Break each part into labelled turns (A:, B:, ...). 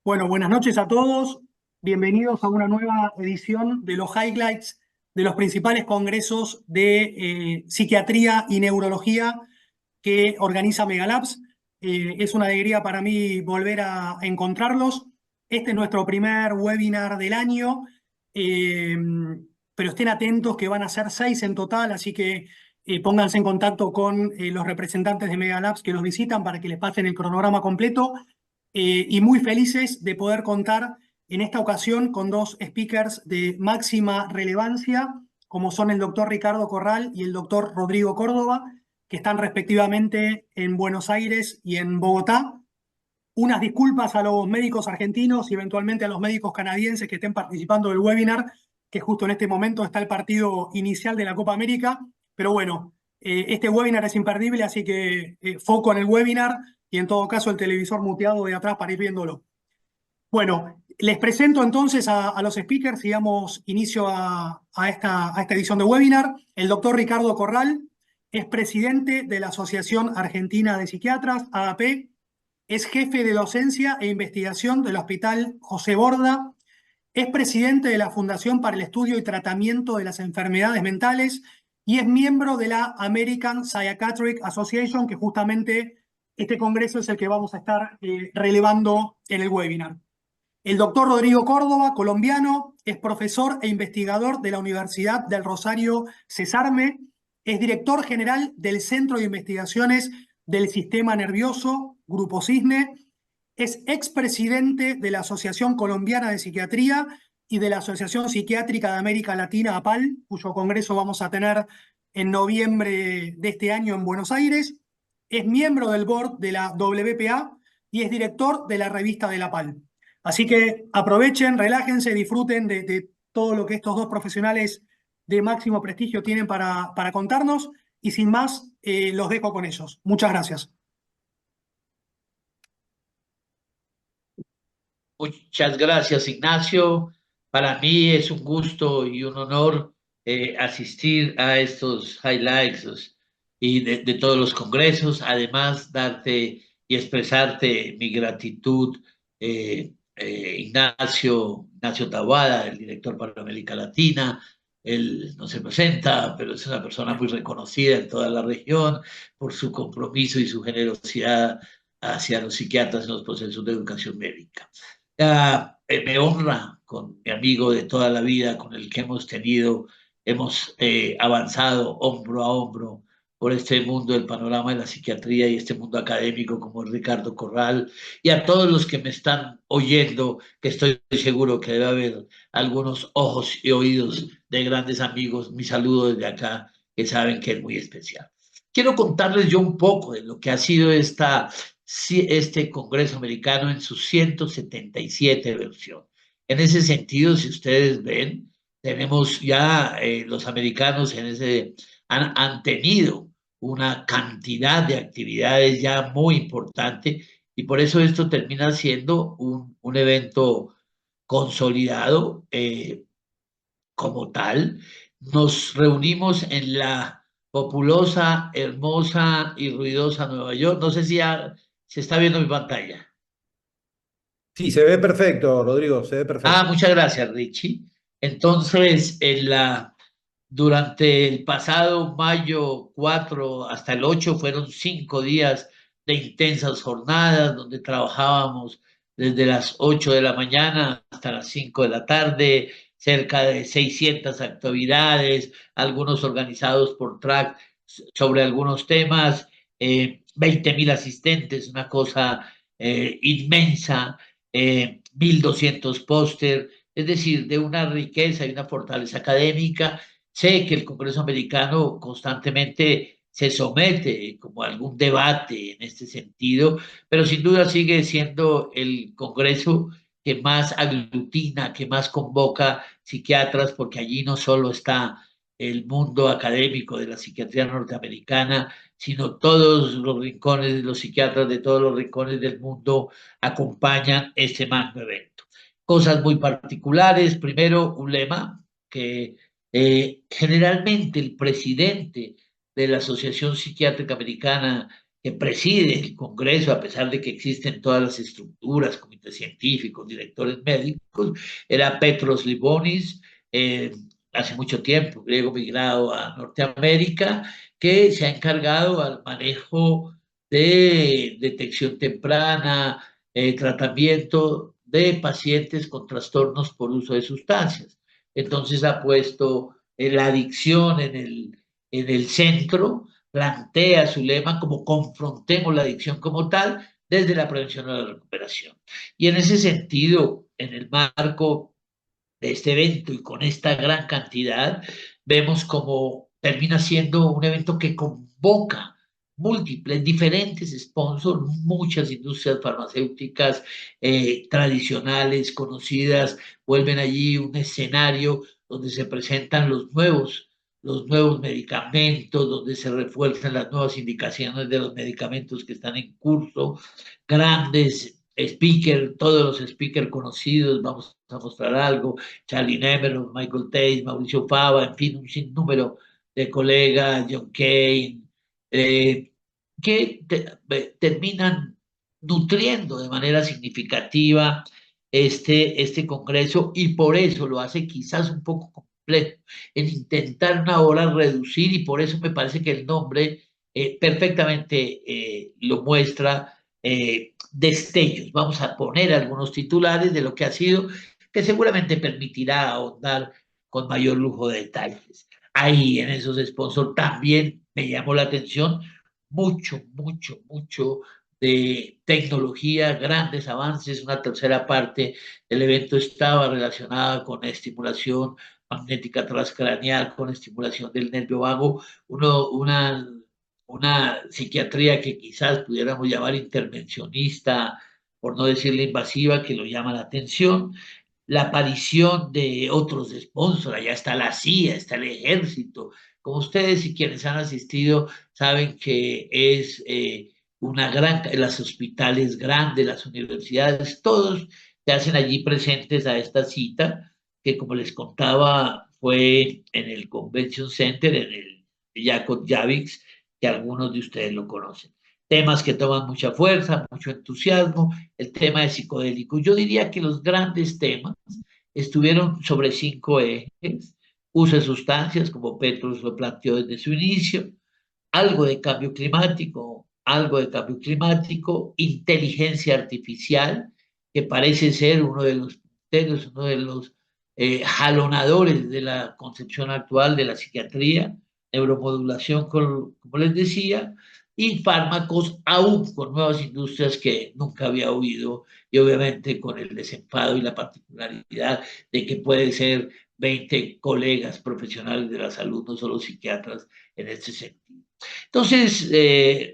A: Bueno, buenas noches a todos. Bienvenidos a una nueva edición de los highlights de los principales congresos de psiquiatría y neurología que organiza Megalabs. Es una alegría para mí volver a encontrarlos. Este es nuestro primer webinar del año, eh, pero estén atentos que van a ser 6 en total, así que pónganse en contacto con los representantes de Megalabs que los visitan para que les pasen el cronograma completo y muy felices de poder contar en esta ocasión con dos speakers de máxima relevancia, como son el doctor Ricardo Corral y el doctor Rodrigo Córdoba, que están respectivamente en Buenos Aires y en Bogotá. Unas disculpas a los médicos argentinos y eventualmente a los médicos canadienses que estén participando del webinar, que justo en este momento está el partido inicial de la Copa América. Pero bueno, este webinar es imperdible, así que foco en el webinar y en todo caso el televisor muteado de atrás para ir viéndolo. Bueno, les presento entonces a los speakers y damos inicio a esta edición de webinar. El doctor Ricardo Corral es presidente de la Asociación Argentina de Psiquiatras, AAP, es jefe de docencia e investigación del Hospital José Borda, es presidente de la Fundación para el Estudio y Tratamiento de las Enfermedades Mentales y es miembro de la American Psychiatric Association, que justamente este congreso es el que vamos a estar relevando en el webinar. El doctor Rodrigo Córdoba, colombiano, es profesor e investigador de la Universidad del Rosario Cesarme, es director general del Centro de Investigaciones del Sistema Nervioso, Grupo Cisne, es expresidente de la Asociación Colombiana de Psiquiatría y de la Asociación Psiquiátrica de América Latina, APAL, cuyo congreso vamos a tener en noviembre de este año en Buenos Aires, es miembro del board de la WPA y es director de la revista de la APAL. Así que aprovechen, relájense, disfruten de todo lo que estos dos profesionales de máximo prestigio tienen para contarnos y sin más, los dejo con ellos. Muchas gracias.
B: Muchas gracias, Ignacio. Para mí es un gusto y un honor asistir a estos highlights y de todos los congresos. Además, darte y expresarte mi gratitud, Ignacio Taboada, el director para América Latina. Él no se presenta, pero es una persona muy reconocida en toda la región por su compromiso y su generosidad hacia los psiquiatras en los procesos de educación médica. Me honra con mi amigo de toda la vida, con el que hemos avanzado hombro a hombro por este mundo del panorama de la psiquiatría y este mundo académico como es Ricardo Corral, y a todos los que me están oyendo, que estoy seguro que debe haber algunos ojos y oídos de grandes amigos. Mi saludo desde acá, que saben que es muy especial. Quiero contarles yo un poco de lo que ha sido este Congreso americano en su 177 versión. En ese sentido, si ustedes ven, tenemos ya los americanos han tenido una cantidad de actividades ya muy importante y por eso esto termina siendo un evento consolidado como tal. Nos reunimos en la populosa, hermosa y ruidosa Nueva York. No sé si se está viendo mi pantalla.
C: Sí, se ve perfecto, Rodrigo, se ve perfecto.
B: Muchas gracias, Richie. Entonces, durante el pasado mayo 4 hasta el 8 fueron 5 días de intensas jornadas donde trabajábamos desde las 8 de la mañana hasta las 5 de la tarde, cerca de 600 actividades, algunos organizados por track sobre algunos temas, 20.000 asistentes, una cosa inmensa, 1.200 póster, es decir, de una riqueza y una fortaleza académica. Sé que el Congreso americano constantemente se somete como a algún debate en este sentido, pero sin duda sigue siendo el Congreso que más aglutina, que más convoca psiquiatras, porque allí no solo está el mundo académico de la psiquiatría norteamericana, sino todos los rincones de los psiquiatras de todos los rincones del mundo acompañan este magno evento. Cosas muy particulares. Primero, un lema que generalmente el presidente de la Asociación Psiquiátrica Americana que preside el Congreso, a pesar de que existen todas las estructuras, comités científicos, directores médicos, era Petros Libonis, hace mucho tiempo, griego migrado a Norteamérica, que se ha encargado al manejo de detección temprana, tratamiento de pacientes con trastornos por uso de sustancias. Entonces ha puesto la adicción en el centro, plantea su lema como confrontemos la adicción como tal desde la prevención a la recuperación. Y en ese sentido, en el marco de este evento y con esta gran cantidad, vemos como termina siendo un evento que convoca múltiples, diferentes sponsors, muchas industrias farmacéuticas tradicionales, conocidas, vuelven allí un escenario donde se presentan los nuevos medicamentos, donde se refuerzan las nuevas indicaciones de los medicamentos que están en curso, grandes speakers, todos los speakers conocidos, vamos a mostrar algo, Charlie Nemeron, Michael Tate, Mauricio Fava, en fin, un sinnúmero de colegas, John Kane, que terminan nutriendo de manera significativa este congreso y por eso lo hace quizás un poco complejo en intentar una hora reducir y por eso me parece que el nombre perfectamente lo muestra destellos. Vamos a poner algunos titulares de lo que ha sido, que seguramente permitirá ahondar con mayor lujo de detalles. Ahí en esos sponsors también me llamó la atención mucho de tecnología, grandes avances. Una tercera parte del evento estaba relacionada con estimulación magnética transcraneal, con estimulación del nervio vago, una psiquiatría que quizás pudiéramos llamar intervencionista, por no decirle invasiva, que lo llama la atención. La aparición de otros sponsors, allá está la CIA, está el ejército. Como ustedes y quienes han asistido saben que es una gran, los hospitales grandes, las universidades, todos se hacen allí presentes a esta cita, que como les contaba fue en el Convention Center, en el Jacob Javits, que algunos de ustedes lo conocen. Temas que toman mucha fuerza, mucho entusiasmo, el tema de psicodélicos. Yo diría que los grandes temas estuvieron sobre 5 ejes: uso de sustancias, como Petros lo planteó desde su inicio, algo de cambio climático, inteligencia artificial, que parece ser uno de los punteros, uno de los jalonadores de la concepción actual de la psiquiatría, neuromodulación, como les decía, y fármacos aún con nuevas industrias que nunca había oído, y obviamente con el desenfado y la particularidad de que puede ser 20 colegas profesionales de la salud, no solo psiquiatras, en este sentido. Entonces,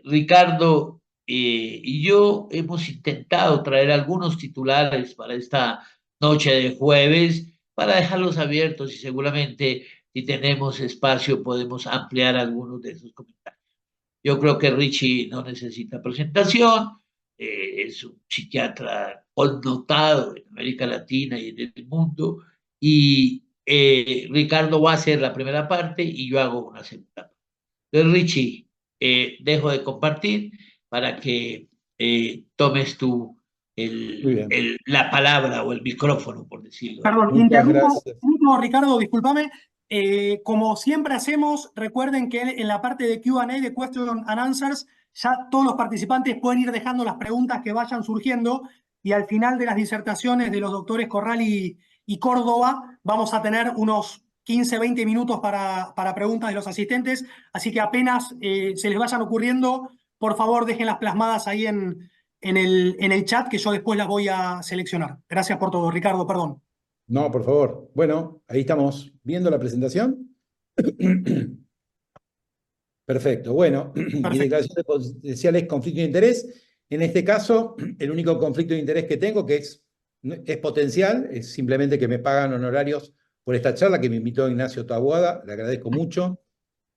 B: Ricardo y yo hemos intentado traer algunos titulares para esta noche de jueves para dejarlos abiertos y seguramente si tenemos espacio podemos ampliar algunos de esos comentarios. Yo creo que Richie no necesita presentación, es un psiquiatra connotado en América Latina y en el mundo, y Ricardo va a hacer la primera parte y yo hago una segunda parte. Entonces, Richie, dejo de compartir para que tomes tú
C: Muy bien.
B: la palabra o el micrófono, por decirlo.
A: Perdón,
C: Muchas
A: interrumpo.
C: gracias.
A: No, Ricardo, discúlpame. Como siempre hacemos, recuerden que en la parte de Q&A, de Question and Answers, ya todos los participantes pueden ir dejando las preguntas que vayan surgiendo y al final de las disertaciones de los doctores Corral y Córdoba vamos a tener unos 15, 20 minutos para preguntas de los asistentes, así que apenas se les vayan ocurriendo, por favor déjenlas plasmadas ahí en el chat que yo después las voy a seleccionar. Gracias por todo, Ricardo, perdón.
C: No, por favor. Bueno, ahí estamos viendo la presentación. Perfecto. Bueno, mi
A: Perfecto.
C: declaración de potenciales conflictos de interés. En este caso, el único conflicto de interés que tengo, que es potencial, es simplemente que me pagan honorarios por esta charla que me invitó Ignacio Taboada. Le agradezco mucho.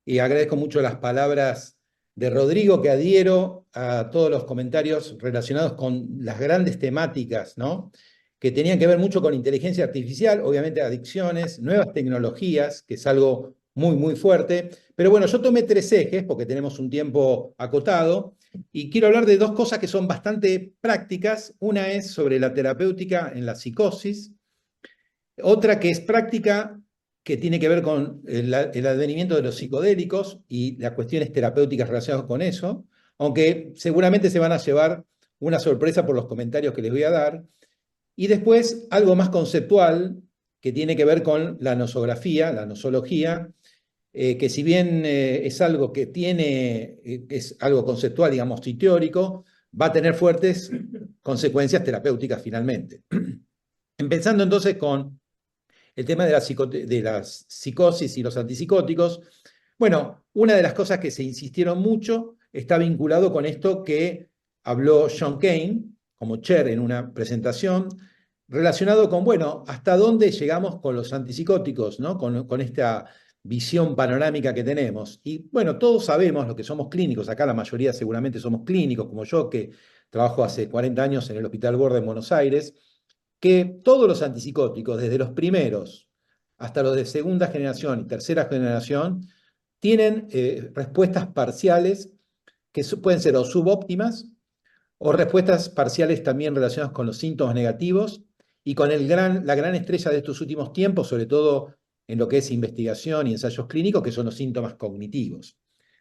C: Y agradezco mucho las palabras de Rodrigo, que adhiero a todos los comentarios relacionados con las grandes temáticas, ¿no? Que tenían que ver mucho con inteligencia artificial, obviamente adicciones, nuevas tecnologías, que es algo muy fuerte. Pero bueno, yo tomé 3 ejes porque tenemos un tiempo acotado y quiero hablar de 2 cosas que son bastante prácticas. Una es sobre la terapéutica en la psicosis, otra que es práctica, que tiene que ver con el advenimiento de los psicodélicos y las cuestiones terapéuticas relacionadas con eso, aunque seguramente se van a llevar una sorpresa por los comentarios que les voy a dar. Y después algo más conceptual, que tiene que ver con la nosografía, la nosología, que si bien es algo que es algo conceptual, digamos, y teórico, va a tener fuertes consecuencias terapéuticas finalmente. Empezando entonces con el tema de las psicosis y los antipsicóticos. Bueno, una de las cosas que se insistieron mucho está vinculado con esto que habló John Kane, como chair en una presentación, relacionado con, bueno, hasta dónde llegamos con los antipsicóticos, ¿no? Con esta visión panorámica que tenemos. Y bueno, todos sabemos, los que somos clínicos, acá la mayoría seguramente somos clínicos, como yo, que trabajo hace 40 años en el Hospital Borda en Buenos Aires, que todos los antipsicóticos, desde los primeros hasta los de segunda generación y tercera generación, tienen respuestas parciales que pueden ser o subóptimas o respuestas parciales también relacionadas con los síntomas negativos y con la gran estrella de estos últimos tiempos, sobre todo en lo que es investigación y ensayos clínicos, que son los síntomas cognitivos.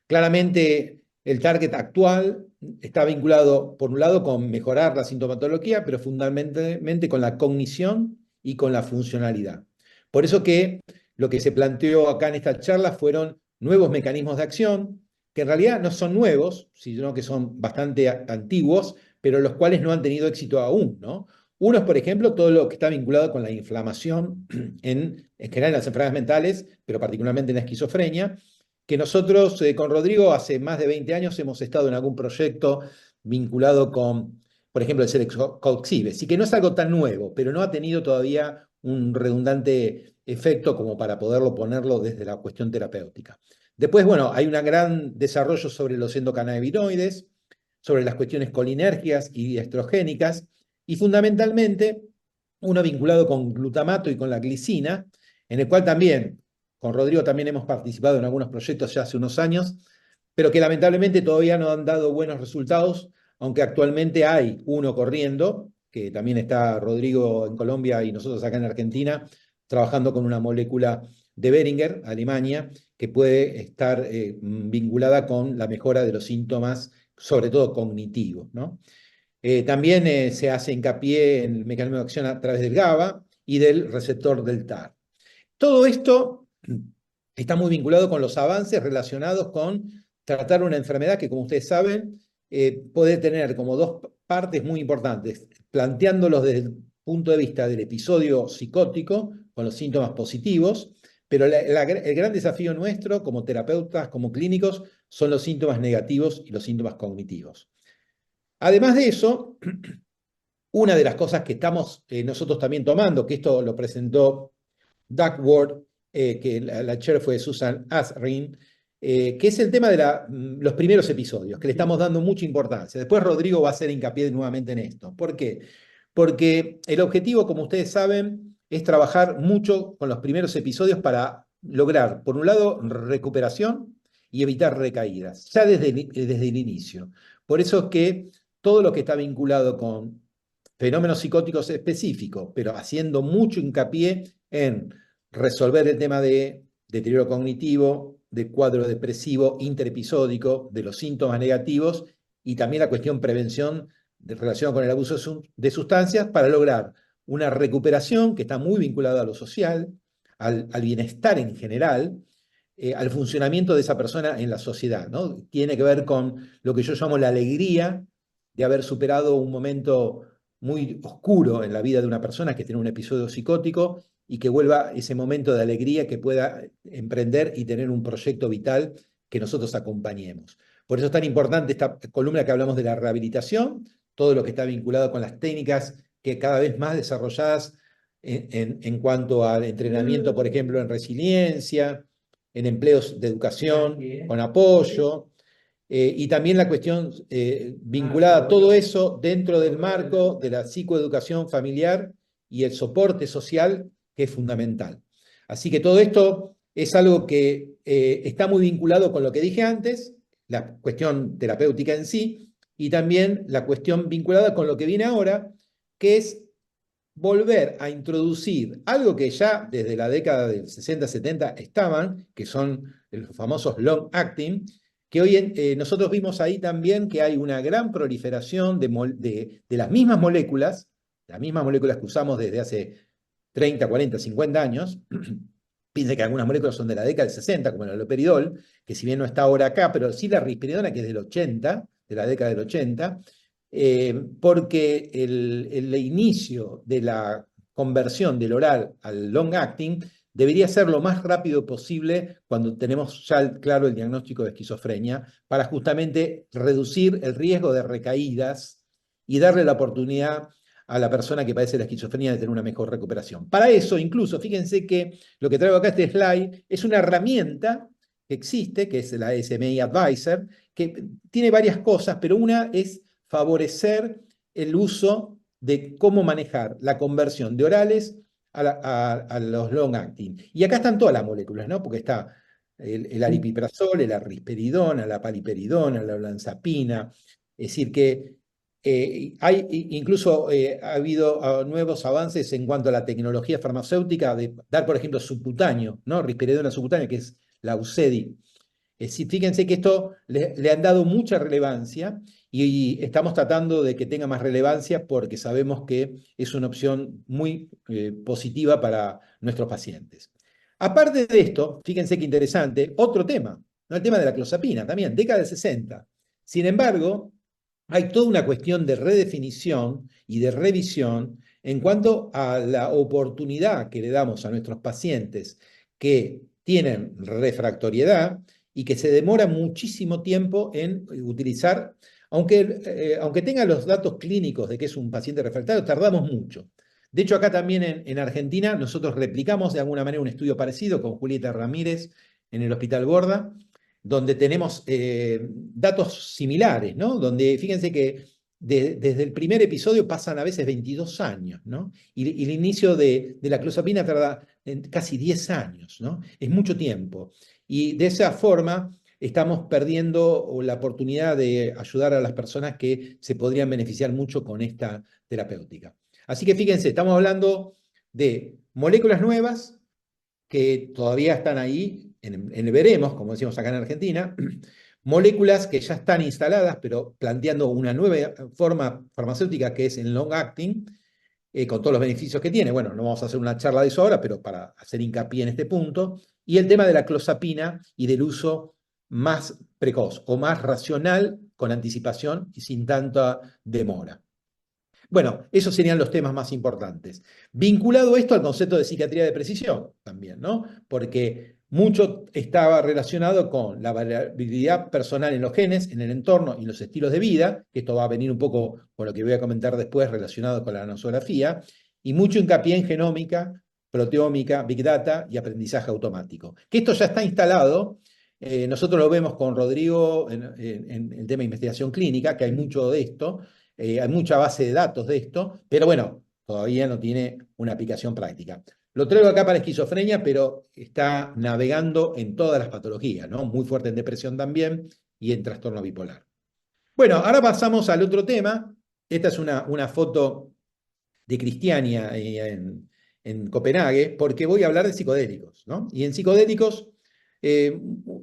C: Claramente, el target actual está vinculado, por un lado, con mejorar la sintomatología, pero fundamentalmente con la cognición y con la funcionalidad. Por eso que lo que se planteó acá en esta charla fueron nuevos mecanismos de acción, que en realidad no son nuevos, sino que son bastante antiguos, pero los cuales no han tenido éxito aún, ¿no? Uno es, por ejemplo, todo lo que está vinculado con la inflamación en general en las enfermedades mentales, pero particularmente en la esquizofrenia, que nosotros con Rodrigo hace más de 20 años hemos estado en algún proyecto vinculado con, por ejemplo, el Celecoxib. Sí que no es algo tan nuevo, pero no ha tenido todavía un redundante efecto como para poderlo ponerlo desde la cuestión terapéutica. Después, bueno, hay un gran desarrollo sobre los endocannabinoides, sobre las cuestiones colinérgicas y estrogénicas, y fundamentalmente uno vinculado con glutamato y con la glicina, en el cual también, con Rodrigo también hemos participado en algunos proyectos ya hace unos años, pero que lamentablemente todavía no han dado buenos resultados, aunque actualmente hay uno corriendo, que también está Rodrigo en Colombia y nosotros acá en Argentina, trabajando con una molécula de Boehringer, Alemania, que puede estar vinculada con la mejora de los síntomas, sobre todo cognitivos, ¿no? También se hace hincapié en el mecanismo de acción a través del GABA y del receptor del TAR. Todo esto está muy vinculado con los avances relacionados con tratar una enfermedad que, como ustedes saben, puede tener como 2 partes muy importantes, planteándolos desde el punto de vista del episodio psicótico, con los síntomas positivos, pero el gran desafío nuestro como terapeutas, como clínicos, son los síntomas negativos y los síntomas cognitivos. Además de eso, una de las cosas que estamos nosotros también tomando, que esto lo presentó Duckworth, que la chair fue Susan Asrin, que es el tema de los primeros episodios, que le estamos dando mucha importancia. Después Rodrigo va a hacer hincapié nuevamente en esto. ¿Por qué? Porque el objetivo, como ustedes saben, es trabajar mucho con los primeros episodios para lograr, por un lado, recuperación y evitar recaídas, ya desde el inicio. Por eso es que todo lo que está vinculado con fenómenos psicóticos específicos, pero haciendo mucho hincapié en resolver el tema de deterioro cognitivo, de cuadro depresivo interepisódico, de los síntomas negativos y también la cuestión prevención relacionada con el abuso de sustancias para lograr una recuperación que está muy vinculada a lo social, al bienestar en general, al funcionamiento de esa persona en la sociedad, ¿no? Tiene que ver con lo que yo llamo la alegría de haber superado un momento muy oscuro en la vida de una persona que tiene un episodio psicótico y que vuelva ese momento de alegría que pueda emprender y tener un proyecto vital que nosotros acompañemos. Por eso es tan importante esta columna que hablamos de la rehabilitación, todo lo que está vinculado con las técnicas que cada vez más desarrolladas en cuanto al entrenamiento, por ejemplo, en resiliencia, en empleos de educación con apoyo, y también la cuestión vinculada a todo eso dentro del marco de la psicoeducación familiar y el soporte social, que es fundamental. Así que todo esto es algo que está muy vinculado con lo que dije antes, la cuestión terapéutica en sí, y también la cuestión vinculada con lo que viene ahora, que es volver a introducir algo que ya desde la década del 60-70 estaban, que son los famosos long acting, que hoy nosotros vimos ahí también que hay una gran proliferación de las mismas moléculas que usamos desde hace 30, 40, 50 años. Piense que algunas moléculas son de la década del 60, como el haloperidol, que si bien no está ahora acá, pero sí la risperidona, que es del 80, de la década del 80, porque el inicio de la conversión del oral al long acting debería ser lo más rápido posible cuando tenemos ya claro el diagnóstico de esquizofrenia, para justamente reducir el riesgo de recaídas y darle la oportunidad a la persona que padece la esquizofrenia de tener una mejor recuperación. Para eso, incluso, fíjense que lo que traigo acá, este slide, es una herramienta que existe, que es la SMI Advisor, que tiene varias cosas, pero una es favorecer el uso de cómo manejar la conversión de orales a los long acting. Y acá están todas las moléculas, ¿no? Porque está el aripiprazol, el risperidona, la paliperidona, la olanzapina. Es decir, que incluso ha habido nuevos avances en cuanto a la tecnología farmacéutica de dar, por ejemplo, subcutáneo, ¿no? Risperidona subcutánea, que es la UCEDI. Fíjense que esto le han dado mucha relevancia y estamos tratando de que tenga más relevancia porque sabemos que es una opción muy positiva para nuestros pacientes. Aparte de esto, fíjense qué interesante, otro tema, ¿no? El tema de la clozapina también, década del 60. Sin embargo, hay toda una cuestión de redefinición y de revisión en cuanto a la oportunidad que le damos a nuestros pacientes que tienen refractoriedad y que se demora muchísimo tiempo en utilizar, aunque tenga los datos clínicos de que es un paciente refractario, tardamos mucho. De hecho, acá también en Argentina nosotros replicamos de alguna manera un estudio parecido con Julieta Ramírez en el Hospital Borda, donde tenemos datos similares, ¿no? Donde fíjense que desde el primer episodio pasan a veces 22 años, ¿no? Y el inicio de la clozapina tarda casi 10 años, ¿no? Es mucho tiempo. Y de esa forma estamos perdiendo la oportunidad de ayudar a las personas que se podrían beneficiar mucho con esta terapéutica. Así que fíjense, estamos hablando de moléculas nuevas que todavía están ahí, en el veremos, como decimos acá en Argentina, moléculas que ya están instaladas, pero planteando una nueva forma farmacéutica que es el long acting, con todos los beneficios que tiene. Bueno, no vamos a hacer una charla de eso ahora, pero para hacer hincapié en este punto. Y el tema de la clozapina y del uso más precoz o más racional, con anticipación y sin tanta demora. Bueno, esos serían los temas más importantes. Vinculado esto al concepto de psiquiatría de precisión también, ¿no? Porque mucho estaba relacionado con la variabilidad personal en los genes, en el entorno y los estilos de vida, que esto va a venir un poco con lo que voy a comentar después relacionado con la nosografía, y mucho hincapié en genómica, proteómica, big data y aprendizaje automático. Que esto ya está instalado. Nosotros lo vemos con Rodrigo en el tema de investigación clínica, que hay mucho de esto. Hay mucha base de datos de esto, pero bueno, todavía no tiene una aplicación práctica. Lo traigo acá para esquizofrenia, pero está navegando en todas las patologías, ¿no? Muy fuerte en depresión también y en trastorno bipolar. Bueno, ahora pasamos al otro tema. Esta es una foto de Cristiania en Copenhague, porque voy a hablar de psicodélicos, ¿no? Y en psicodélicos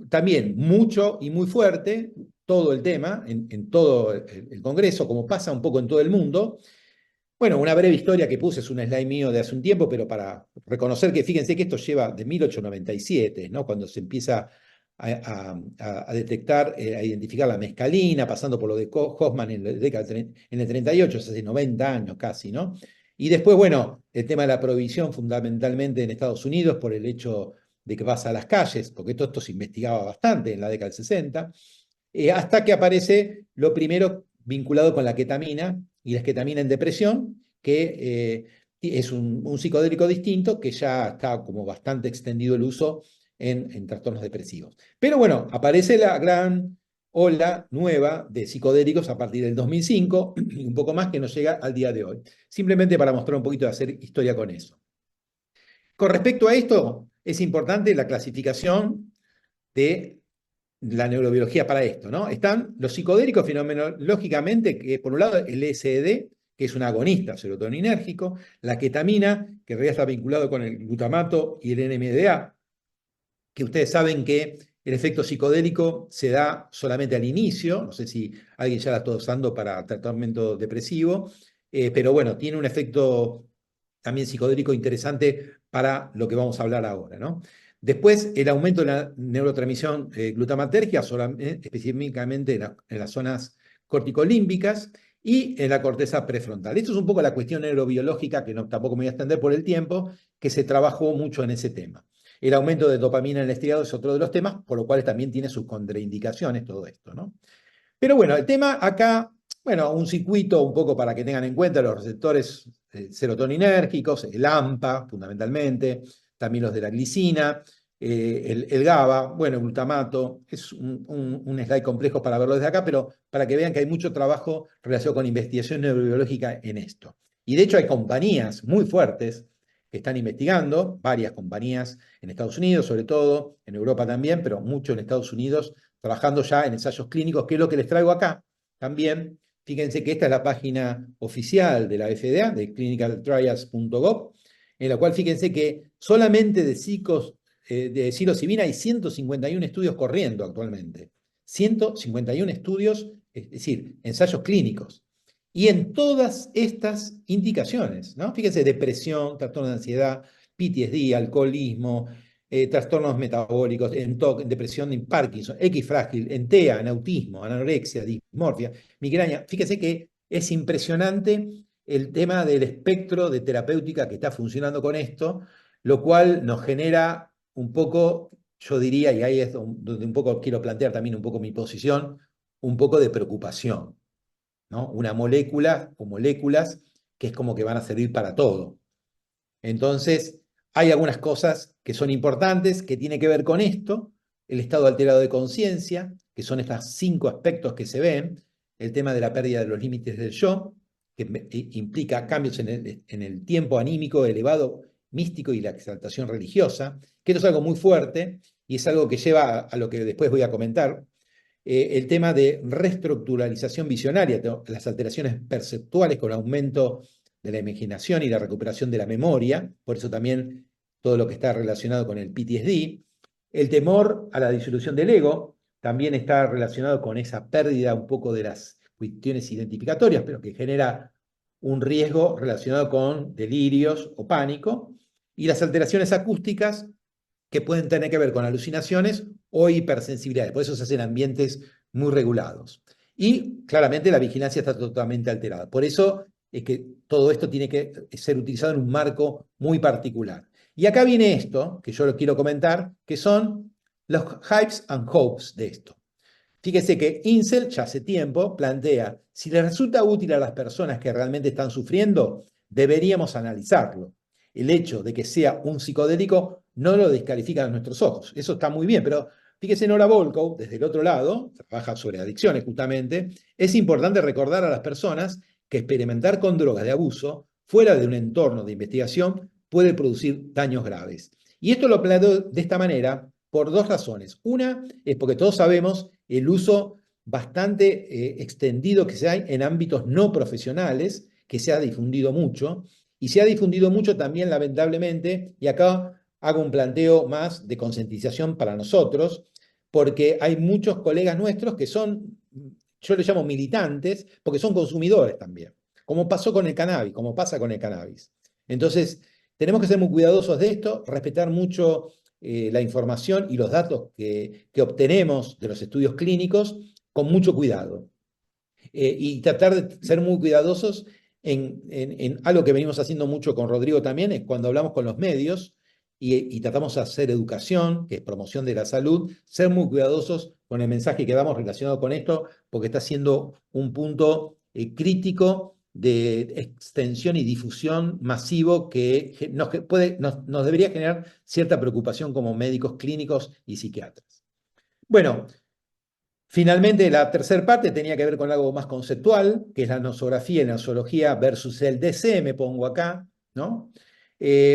C: también mucho y muy fuerte todo el tema, en todo el Congreso, como pasa un poco en todo el mundo. Bueno, una breve historia que puse, es un slide mío de hace un tiempo, pero para reconocer que, fíjense que esto lleva de 1897, ¿no? Cuando se empieza a detectar, a identificar la mescalina, pasando por lo de Hoffman en el 38, es hace 90 años casi, ¿no? Y después, bueno, el tema de la prohibición fundamentalmente en Estados Unidos por el hecho de que pasa a las calles, porque todo esto se investigaba bastante en la década del 60, hasta que aparece lo primero vinculado con la ketamina, y la ketamina en depresión, que es un psicodélico distinto que ya está como bastante extendido el uso en trastornos depresivos. Pero bueno, aparece la gran ola nueva de psicodélicos a partir del 2005 y un poco más que nos llega al día de hoy. Simplemente para mostrar un poquito de hacer historia con eso. Con respecto a esto, es importante la clasificación de la neurobiología para esto, ¿no? Están los psicodélicos fenomenológicamente, que por un lado el LSD, que es un agonista serotoninérgico, la ketamina, que en realidad está vinculado con el glutamato y el NMDA, que ustedes saben que el efecto psicodélico se da solamente al inicio, no sé si alguien ya la está usando para tratamiento depresivo, pero bueno, tiene un efecto también psicodélico interesante para lo que vamos a hablar ahora, ¿no? Después, el aumento de la neurotransmisión glutamatérgica, específicamente en las zonas corticolímbicas y en la corteza prefrontal. Esto es un poco la cuestión neurobiológica, que tampoco me voy a extender por el tiempo, que se trabajó mucho en ese tema. El aumento de dopamina en el estriado es otro de los temas, por lo cual también tiene sus contraindicaciones todo esto, ¿no? Pero bueno, el tema acá, bueno, un circuito un poco para que tengan en cuenta los receptores serotoninérgicos, el AMPA fundamentalmente, también los de la glicina, el GABA, bueno, el glutamato, es un slide complejo para verlo desde acá, pero para que vean que hay mucho trabajo relacionado con investigación neurobiológica en esto. Y de hecho hay compañías muy fuertes que están investigando, varias compañías en Estados Unidos sobre todo, en Europa también, pero mucho en Estados Unidos, trabajando ya en ensayos clínicos, que es lo que les traigo acá también. Fíjense que esta es la página oficial de la FDA, de clinicaltrials.gov, en la cual fíjense que solamente de psilocibina hay 151 estudios corriendo actualmente. 151 estudios, es decir, ensayos clínicos. Y en todas estas indicaciones, ¿no? Fíjense, depresión, trastorno de ansiedad, PTSD, alcoholismo, trastornos metabólicos, en TOC, en depresión, en Parkinson, X frágil, en TEA, en autismo, anorexia, dismorfia, migraña. Fíjense que es impresionante el tema del espectro de terapéutica que está funcionando con esto, lo cual nos genera un poco, yo diría, y ahí es donde un poco quiero plantear también un poco mi posición, un poco de preocupación, ¿no? Una molécula o moléculas que es como que van a servir para todo. Entonces, hay algunas cosas que son importantes, que tienen que ver con esto, el estado alterado de conciencia, que son estos 5 aspectos que se ven, el tema de la pérdida de los límites del yo, que implica cambios en el tiempo anímico elevado, místico y la exaltación religiosa, que esto es algo muy fuerte y es algo que lleva a lo que después voy a comentar, el tema de reestructuralización visionaria, las alteraciones perceptuales con aumento de la imaginación y la recuperación de la memoria, por eso también todo lo que está relacionado con el PTSD. El temor a la disolución del ego también está relacionado con esa pérdida un poco de las cuestiones identificatorias, pero que genera un riesgo relacionado con delirios o pánico. Y las alteraciones acústicas que pueden tener que ver con alucinaciones o hipersensibilidades. Por eso se hacen ambientes muy regulados. Y claramente la vigilancia está totalmente alterada. Por eso es que todo esto tiene que ser utilizado en un marco muy particular. Y acá viene esto, que yo lo quiero comentar, que son los hypes and hopes de esto. Fíjese que Insel ya hace tiempo plantea, si le resulta útil a las personas que realmente están sufriendo, deberíamos analizarlo. El hecho de que sea un psicodélico no lo descalifica a nuestros ojos. Eso está muy bien, pero fíjese, Nora Volkow, desde el otro lado, trabaja sobre adicciones justamente, es importante recordar a las personas que experimentar con drogas de abuso fuera de un entorno de investigación puede producir daños graves. Y esto lo planteo de esta manera por 2 razones. Una es porque todos sabemos el uso bastante extendido que se hay en ámbitos no profesionales, que se ha difundido mucho, y se ha difundido mucho también lamentablemente, y acá hago un planteo más de concientización para nosotros, porque hay muchos colegas nuestros que son, yo les llamo militantes, porque son consumidores también, como pasó con el cannabis, como pasa con el cannabis. Entonces, tenemos que ser muy cuidadosos de esto, respetar mucho la información y los datos que obtenemos de los estudios clínicos con mucho cuidado. Y tratar de ser muy cuidadosos en algo que venimos haciendo mucho con Rodrigo también, es cuando hablamos con los medios y tratamos de hacer educación, que es promoción de la salud, ser muy cuidadosos con el mensaje que damos relacionado con esto, porque está siendo un punto crítico de extensión y difusión masivo que nos debería generar cierta preocupación como médicos clínicos y psiquiatras. Bueno, finalmente la tercera parte tenía que ver con algo más conceptual, que es la nosografía y la nosología versus el DC, me pongo acá, ¿no?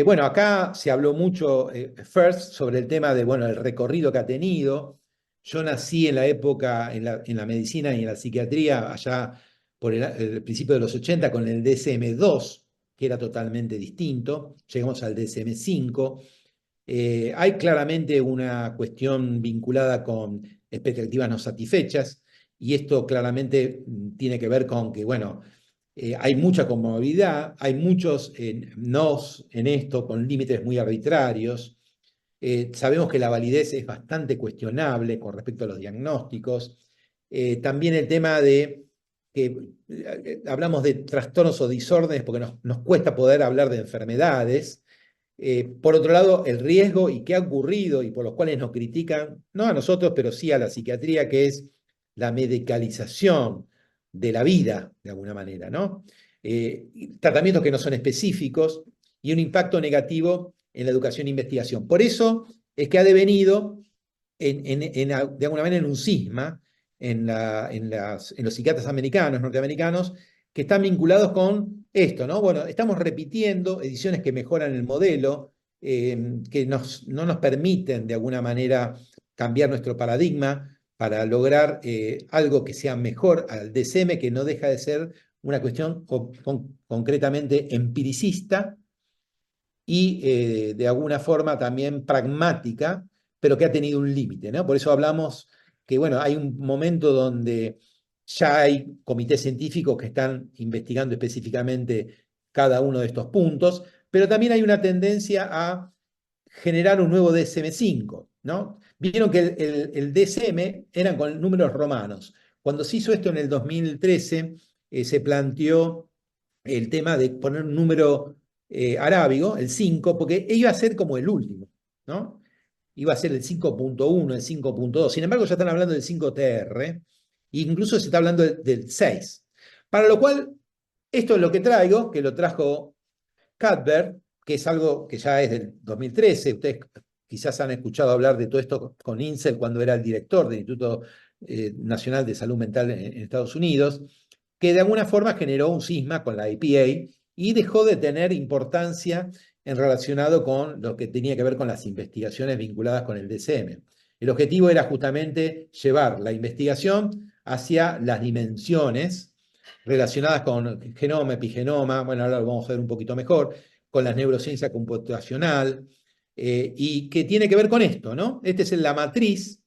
C: Bueno, acá se habló mucho, First, sobre el tema de, bueno, el recorrido que ha tenido. Yo nací en la época, en la medicina y en la psiquiatría, allá por el principio de los 80, con el DSM-2, que era totalmente distinto. Llegamos al DSM-5. Hay claramente una cuestión vinculada con expectativas no satisfechas, y esto claramente tiene que ver con que, bueno, hay mucha comorbilidad, hay muchos nos en esto con límites muy arbitrarios. Sabemos que la validez es bastante cuestionable con respecto a los diagnósticos. También el tema de que hablamos de trastornos o disórdenes porque nos cuesta poder hablar de enfermedades. Por otro lado, el riesgo y qué ha ocurrido y por los cuales nos critican, no a nosotros, pero sí a la psiquiatría, que es la medicalización de la vida, de alguna manera, ¿no? Tratamientos que no son específicos y un impacto negativo en la educación e investigación. Por eso es que ha devenido, de alguna manera, en un cisma en los psiquiatras americanos, norteamericanos, que están vinculados con esto, ¿no? Bueno, estamos repitiendo ediciones que mejoran el modelo, que no nos permiten, de alguna manera, cambiar nuestro paradigma para lograr algo que sea mejor al DSM, que no deja de ser una cuestión concretamente empiricista y de alguna forma también pragmática, pero que ha tenido un límite, ¿no? Por eso hablamos que, bueno, hay un momento donde ya hay comités científicos que están investigando específicamente cada uno de estos puntos, pero también hay una tendencia a generar un nuevo DSM-5, ¿no? Vieron que el DSM eran con números romanos. Cuando se hizo esto en el 2013, se planteó el tema de poner un número arábigo, el 5, porque iba a ser como el último, ¿no? Iba a ser el 5.1, el 5.2. Sin embargo, ya están hablando del 5TR, e incluso se está hablando del 6. Para lo cual, esto es lo que traigo, que lo trajo Cuthbert, que es algo que ya es del 2013. Ustedes quizás han escuchado hablar de todo esto con Insel cuando era el director del Instituto Nacional de Salud Mental en Estados Unidos, que de alguna forma generó un cisma con la APA y dejó de tener importancia en relacionado con lo que tenía que ver con las investigaciones vinculadas con el DSM. El objetivo era justamente llevar la investigación hacia las dimensiones relacionadas con genoma, epigenoma, bueno, ahora lo vamos a ver un poquito mejor, con la neurociencia computacional, y que tiene que ver con esto, ¿no? Esta es la matriz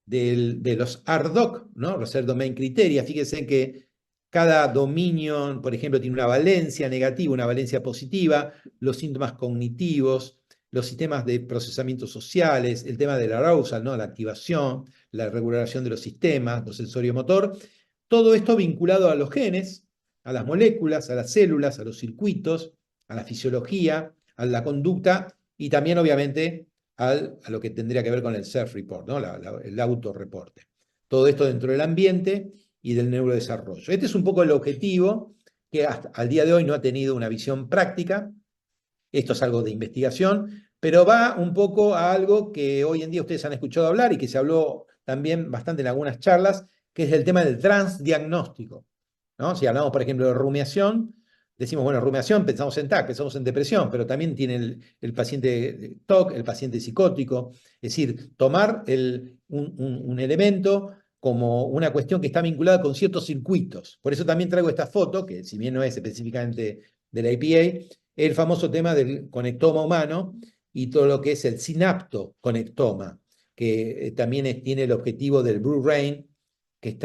C: de los RDoC, ¿no? Research Domain Criteria. Fíjense que cada dominio, por ejemplo, tiene una valencia negativa, una valencia positiva, los síntomas cognitivos, los sistemas de procesamiento sociales, el tema del arousal, ¿no? La activación, la regulación de los sistemas, lo sensorio-motor. Todo esto vinculado a los genes, a las moléculas, a las células, a los circuitos, a la fisiología, a la conducta y también, obviamente, a lo que tendría que ver con el self-report, ¿no? El autorreporte. Todo esto dentro del ambiente y del neurodesarrollo. Este es un poco el objetivo, que hasta al día de hoy no ha tenido una visión práctica. Esto es algo de investigación, pero va un poco a algo que hoy en día ustedes han escuchado hablar y que se habló también bastante en algunas charlas, que es el tema del transdiagnóstico, ¿no? Si hablamos, por ejemplo, de rumiación, decimos, bueno, rumiación, pensamos en TAC, pensamos en depresión, pero también tiene el paciente TOC, el paciente psicótico. Es decir, tomar un elemento como una cuestión que está vinculada con ciertos circuitos. Por eso también traigo esta foto, que si bien no es específicamente de la APA, el famoso tema del conectoma humano y todo lo que es el sinaptoconectoma, que también tiene el objetivo del Blue Rain, que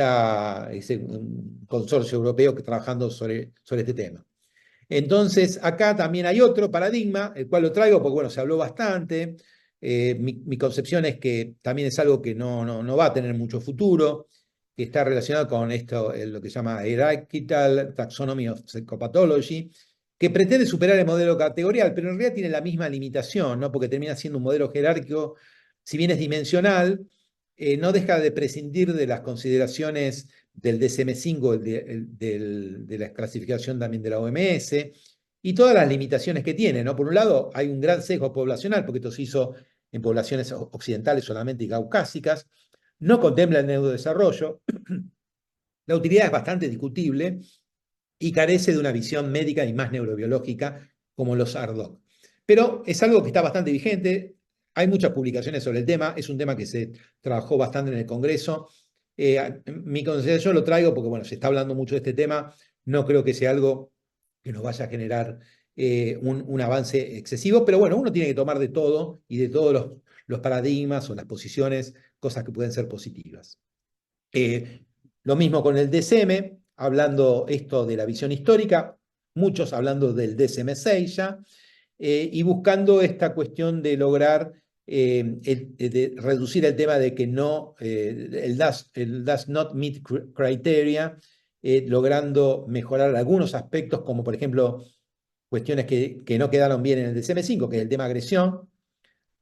C: es un consorcio europeo que trabajando sobre este tema. Entonces, acá también hay otro paradigma, el cual lo traigo porque, bueno, se habló bastante. Mi concepción es que también es algo que no va a tener mucho futuro, que está relacionado con esto, lo que se llama Hierarchical Taxonomy of Psychopathology, que pretende superar el modelo categorial, pero en realidad tiene la misma limitación, ¿no? Porque termina siendo un modelo jerárquico, si bien es dimensional, no deja de prescindir de las consideraciones del DSM-5, de la clasificación también de la OMS, y todas las limitaciones que tiene, ¿no? Por un lado, hay un gran sesgo poblacional, porque esto se hizo en poblaciones occidentales solamente y caucásicas, no contempla el neurodesarrollo, la utilidad es bastante discutible y carece de una visión médica y más neurobiológica como los RDoC. pero es algo que está bastante vigente. Hay muchas publicaciones sobre el tema, es un tema que se trabajó bastante en el Congreso. Mi consejo yo lo traigo porque, bueno, se está hablando mucho de este tema, no creo que sea algo que nos vaya a generar un avance excesivo, pero bueno, uno tiene que tomar de todo y de todos los paradigmas o las posiciones, cosas que pueden ser positivas. Lo mismo con el DCM, hablando esto de la visión histórica, muchos hablando del DCM6 ya, y buscando esta cuestión de lograr de reducir el tema de que no, el does not meet criteria, logrando mejorar algunos aspectos, como por ejemplo cuestiones que no quedaron bien en el DCM5, que es el tema agresión,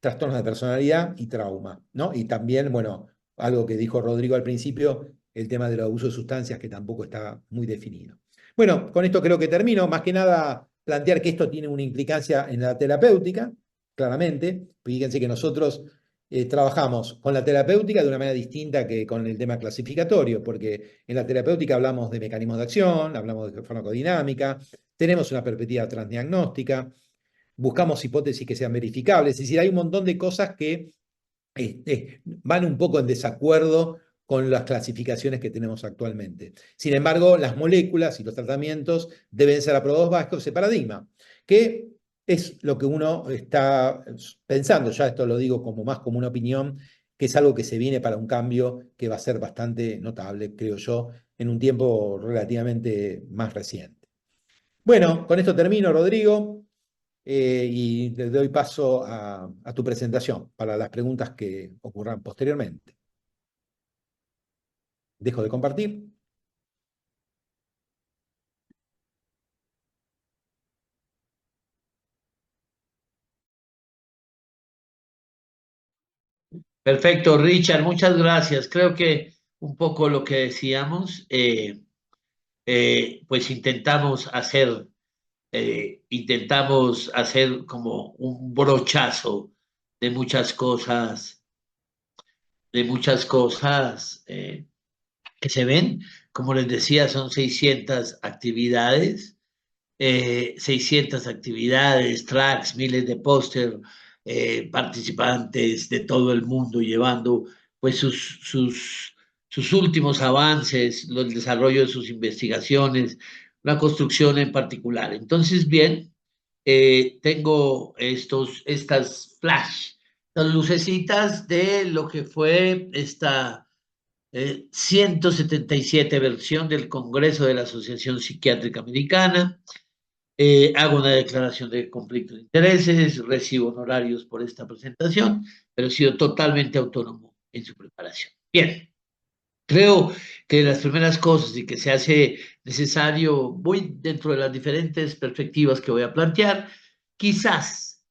C: trastornos de personalidad y trauma, ¿no? Y también, bueno, algo que dijo Rodrigo al principio, el tema del abuso de sustancias, que tampoco está muy definido. Bueno, con esto creo que termino. Más que nada, plantear que esto tiene una implicancia en la terapéutica, claramente. Fíjense que nosotros trabajamos con la terapéutica de una manera distinta que con el tema clasificatorio, porque en la terapéutica hablamos de mecanismos de acción, hablamos de farmacodinámica, tenemos una perspectiva transdiagnóstica, buscamos hipótesis que sean verificables, es decir, hay un montón de cosas que van un poco en desacuerdo con las clasificaciones que tenemos actualmente. Sin embargo, las moléculas y los tratamientos deben ser aprobados bajo ese paradigma, que es lo que uno está pensando, ya esto lo digo como más como una opinión, que es algo que se viene para un cambio que va a ser bastante notable, creo yo, en un tiempo relativamente más reciente. Bueno, con esto termino, Rodrigo. Y le doy paso a tu presentación para las preguntas que ocurran posteriormente. Dejo de compartir.
B: Perfecto, Richard, muchas gracias. Creo que un poco lo que decíamos, pues intentamos hacer como un brochazo de muchas cosas, que se ven. Como les decía, son 600 actividades, tracks, miles de póster, participantes de todo el mundo llevando pues sus últimos avances, el desarrollo de sus investigaciones, la construcción en particular. Entonces, bien, tengo estas flash, las lucecitas de lo que fue esta 177 versión del Congreso de la Asociación Psiquiátrica Americana. Hago una declaración de conflicto de intereses, recibo honorarios por esta presentación, pero he sido totalmente autónomo en su preparación. Bien, creo que las primeras cosas y que se hace necesario, voy dentro de las diferentes perspectivas que voy a plantear, quizás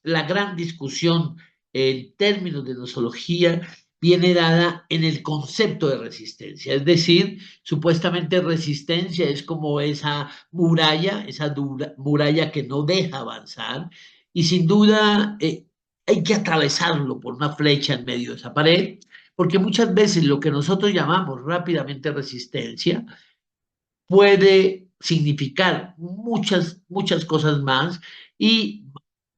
B: la gran discusión en términos de nosología viene dada en el concepto de resistencia, es decir, supuestamente resistencia es como esa muralla que no deja avanzar y sin duda hay que atravesarlo por una flecha en medio de esa pared, porque muchas veces lo que nosotros llamamos rápidamente resistencia puede significar muchas cosas más y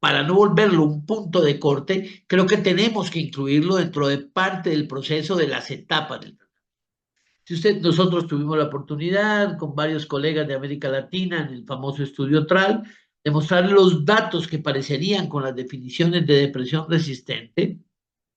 B: para no volverlo un punto de corte, creo que tenemos que incluirlo dentro de parte del proceso de las etapas del tratamiento. Nosotros tuvimos la oportunidad con varios colegas de América Latina en el famoso estudio TRAL de mostrar los datos que parecerían con las definiciones de depresión resistente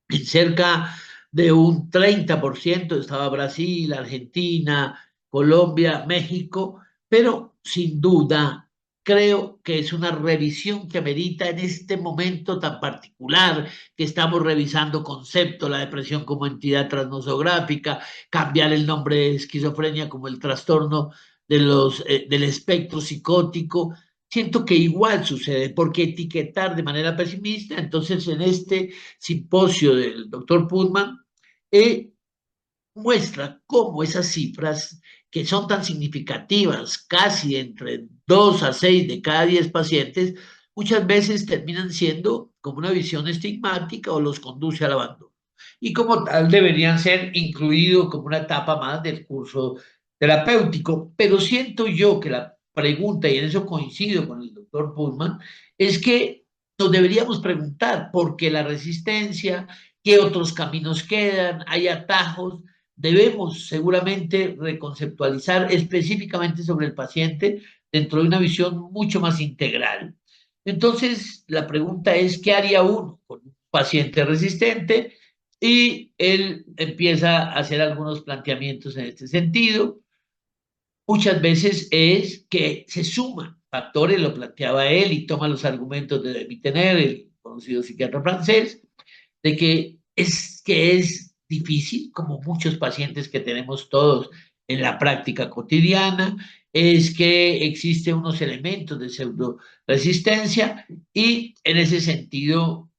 B: en cerca de un 30%, estaba Brasil, Argentina, Colombia, México, pero sin duda creo que es una revisión que amerita en este momento tan particular que estamos revisando concepto, la depresión como entidad transnosográfica, cambiar el nombre de esquizofrenia como el trastorno del espectro psicótico. Siento que igual sucede, porque etiquetar de manera pesimista, entonces en este simposio del doctor Putman, muestra cómo esas cifras que son tan significativas, casi entre 2 a 6 de cada 10 pacientes, muchas veces terminan siendo como una visión estigmática o los conduce al abandono. Y como tal deberían ser incluidos como una etapa más del curso terapéutico. Pero siento yo que la pregunta, y en eso coincido con el doctor Putman, es que nos deberíamos preguntar por qué la resistencia, qué otros caminos quedan, hay atajos. Debemos seguramente reconceptualizar específicamente sobre el paciente dentro de una visión mucho más integral. Entonces, la pregunta es, ¿qué haría uno con un paciente resistente? Y él empieza a hacer algunos planteamientos en este sentido. Muchas veces es que se suman factores, lo planteaba él y toma los argumentos de David Tener, el conocido psiquiatra francés, de que es difícil, como muchos pacientes que tenemos todos en la práctica cotidiana, es que existen unos elementos de pseudo resistencia y en ese sentido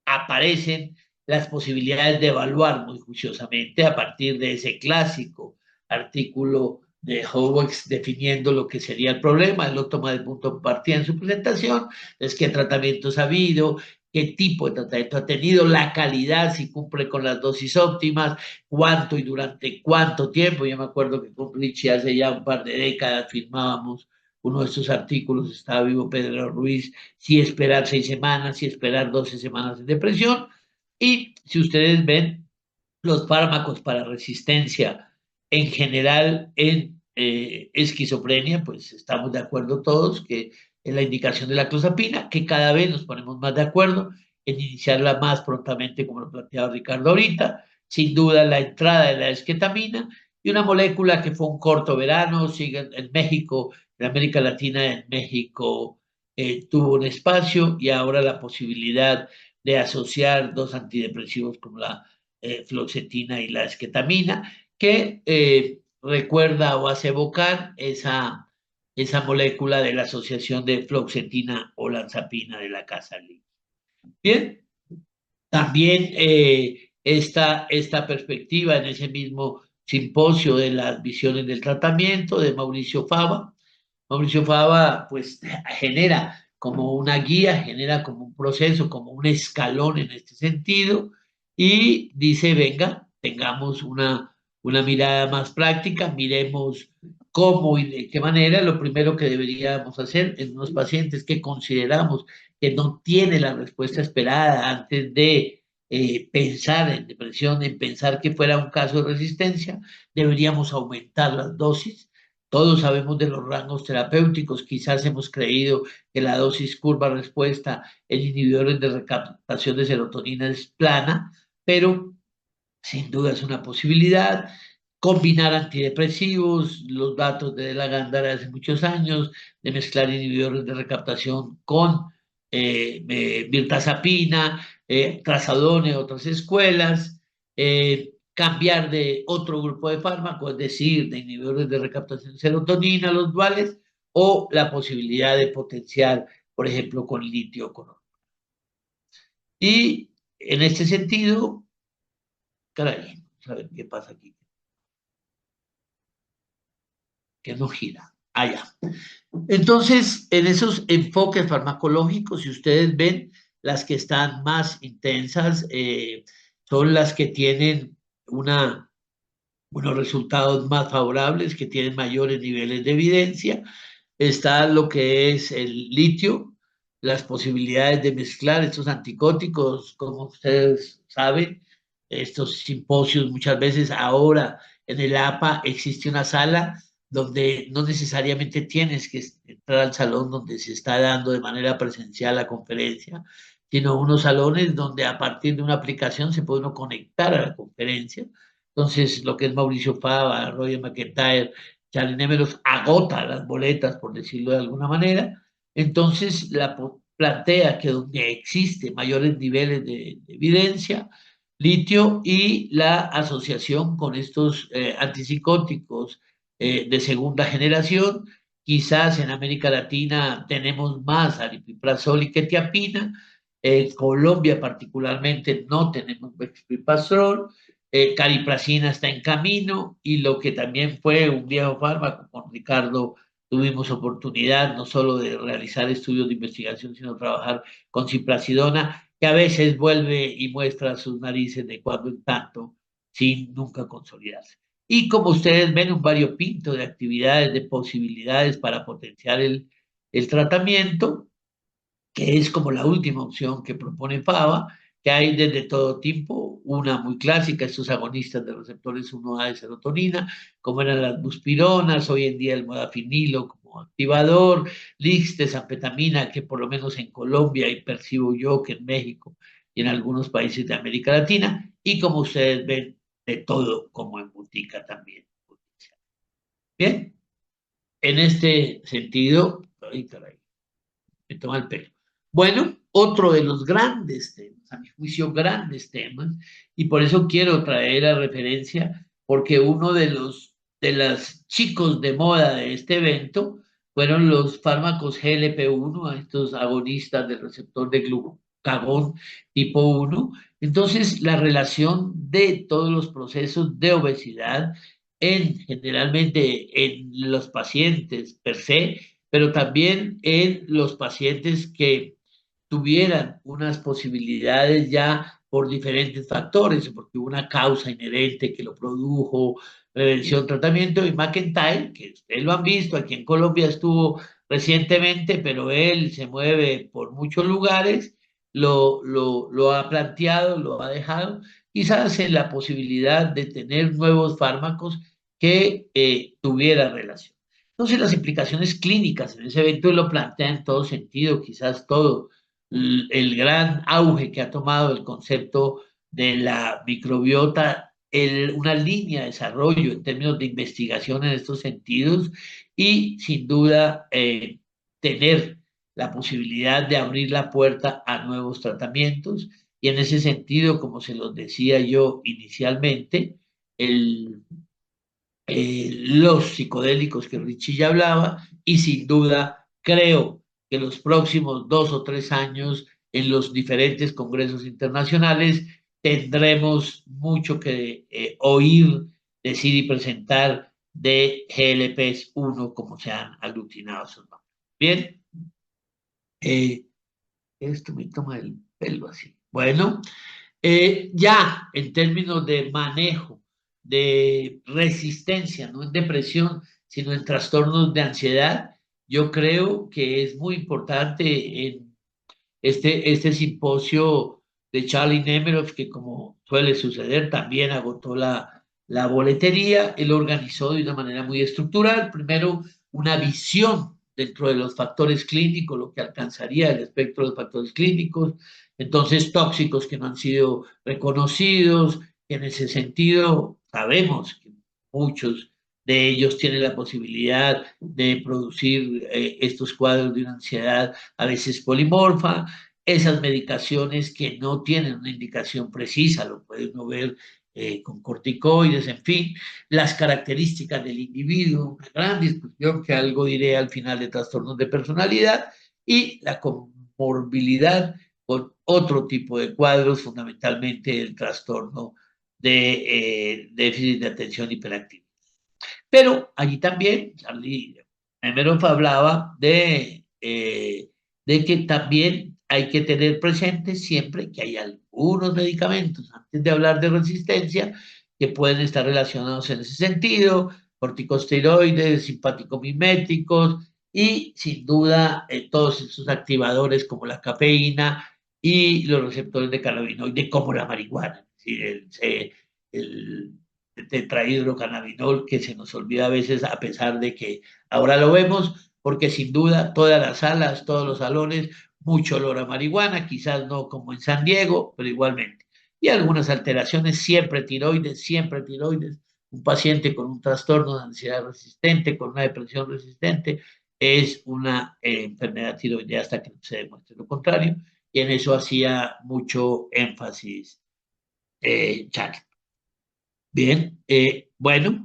B: aparecen las posibilidades de evaluar muy juiciosamente a partir de ese clásico artículo de Howes definiendo lo que sería el problema. Él lo toma de punto de partida en su presentación, es qué tratamientos ha habido, qué tipo de tratamiento ha tenido, la calidad, si cumple con las dosis óptimas, cuánto y durante cuánto tiempo. Yo me acuerdo que con Richie hace ya un par de décadas firmábamos uno de estos artículos, estaba vivo Pedro Ruiz, si esperar 6 semanas, si esperar 12 semanas de depresión. Y si ustedes ven los fármacos para resistencia en general en esquizofrenia, pues estamos de acuerdo todos que es la indicación de la clozapina, que cada vez nos ponemos más de acuerdo en iniciarla más prontamente, como lo planteaba Ricardo ahorita. Sin duda, la entrada de la esquetamina y una molécula que fue un corto verano, sigue en México, en América Latina, en México tuvo un espacio y ahora la posibilidad de asociar dos antidepresivos como la fluoxetina y la esquetamina, que recuerda o hace evocar esa molécula de la asociación de fluoxetina o lanzapina de la casa Lee. Bien, también esta perspectiva en ese mismo simposio de las visiones del tratamiento de Mauricio Fava. Mauricio Fava pues genera como una guía, genera como un proceso, como un escalón en este sentido y dice, venga, tengamos una mirada más práctica, miremos cómo y de qué manera. Lo primero que deberíamos hacer en unos pacientes que consideramos que no tiene la respuesta esperada antes de pensar en depresión, en pensar que fuera un caso de resistencia, deberíamos aumentar las dosis. Todos sabemos de los rangos terapéuticos, quizás hemos creído que la dosis curva respuesta en inhibidores de recaptación de serotonina es plana, pero sin duda es una posibilidad. Combinar antidepresivos, los datos de la Gándara hace muchos años, de mezclar inhibidores de recaptación con mirtazapina, trazadone, otras escuelas, cambiar de otro grupo de fármacos, es decir, de inhibidores de recaptación de serotonina, los duales, o la posibilidad de potenciar, por ejemplo, con litio. Y en este sentido, caray, vamos a ver qué pasa aquí. Que no gira. Allá. Entonces, en esos enfoques farmacológicos, si ustedes ven, las que están más intensas son las que tienen unos resultados más favorables, que tienen mayores niveles de evidencia. Está lo que es el litio, las posibilidades de mezclar estos anticóticos, como ustedes saben, estos simposios muchas veces ahora en el APA existe una sala donde no necesariamente tienes que entrar al salón donde se está dando de manera presencial la conferencia, sino unos salones donde a partir de una aplicación se puede uno conectar a la conferencia. Entonces, lo que es Mauricio Fava, Roger McIntyre, Charlie Nemeros agota las boletas, por decirlo de alguna manera. Entonces, plantea que donde existe mayores niveles de evidencia, litio y la asociación con estos antipsicóticos de segunda generación. Quizás en América Latina tenemos más aripiprazol y quetiapina. En Colombia particularmente no tenemos aripiprazol. Cariprazina está en camino y lo que también fue un viejo fármaco, con Ricardo tuvimos oportunidad no solo de realizar estudios de investigación, sino trabajar con ciprasidona, que a veces vuelve y muestra sus narices de cuando en tanto, sin nunca consolidarse. Y como ustedes ven, un variopinto de actividades, de posibilidades para potenciar el tratamiento. que es como la última opción que propone Fava, que hay desde todo tipo, una muy clásica, estos agonistas de receptores 1A de serotonina, como eran las buspironas, hoy en día el modafinilo como activador, Lixtes, anfetamina, que por lo menos en Colombia, y percibo yo que en México y en algunos países de América Latina, y como ustedes ven, de todo como en botica también. Bien, en este sentido, ay, caray, me toma el pelo. Bueno, otro de los grandes temas, a mi juicio, grandes temas, y por eso quiero traer a referencia, porque uno de los chicos de moda de este evento fueron los fármacos GLP-1, estos agonistas del receptor de glucagón tipo 1. Entonces, la relación de todos los procesos de obesidad generalmente en los pacientes per se, pero también en los pacientes que tuvieran unas posibilidades ya por diferentes factores, porque hubo una causa inherente que lo produjo, prevención, tratamiento, y McIntyre, que ustedes lo han visto, aquí en Colombia estuvo recientemente, pero él se mueve por muchos lugares, lo ha planteado, lo ha dejado, quizás en la posibilidad de tener nuevos fármacos que tuvieran relación. Entonces, las implicaciones clínicas en ese evento lo plantea en todo sentido, quizás todo el gran auge que ha tomado el concepto de la microbiota, una línea de desarrollo en términos de investigación en estos sentidos y sin duda tener la posibilidad de abrir la puerta a nuevos tratamientos. Y en ese sentido, como se los decía yo inicialmente, los psicodélicos que Richie ya hablaba, y sin duda creo que los próximos 2 o 3 años en los diferentes congresos internacionales tendremos mucho que oír, decir y presentar de GLP-1 como se han aglutinado sus nombres. Bien, esto me toma el pelo así. Bueno, ya en términos de manejo de resistencia, no en depresión, sino en trastornos de ansiedad, yo creo que es muy importante en este simposio de Charlie Nemiroff, que como suele suceder, también agotó la boletería. Él organizó de una manera muy estructural, primero una visión dentro de los factores clínicos, lo que alcanzaría el espectro de los factores clínicos, entonces tóxicos que no han sido reconocidos, que en ese sentido sabemos que muchos de ellos tienen la posibilidad de producir estos cuadros de una ansiedad a veces polimorfa, esas medicaciones que no tienen una indicación precisa, lo puede uno ver con corticoides, en fin, las características del individuo, una gran discusión que algo diré al final de trastornos de personalidad, y la comorbilidad con otro tipo de cuadros, fundamentalmente el trastorno de déficit de atención hiperactivo. Pero allí también Charlie Nemiroff hablaba de que también hay que tener presente siempre que hay algunos medicamentos, antes de hablar de resistencia, que pueden estar relacionados en ese sentido, corticosteroides, simpático-miméticos y sin duda todos esos activadores como la cafeína y los receptores de cannabinoide como la marihuana, es decir, el tetrahidrocannabinol, que se nos olvida a veces a pesar de que ahora lo vemos, porque sin duda todas las salas, todos los salones, mucho olor a marihuana, quizás no como en San Diego, pero igualmente. Y algunas alteraciones, siempre tiroides, un paciente con un trastorno de ansiedad resistente, con una depresión resistente, es una enfermedad tiroidea hasta que se demuestre lo contrario, y en eso hacía mucho énfasis Charlie. Bien, bueno,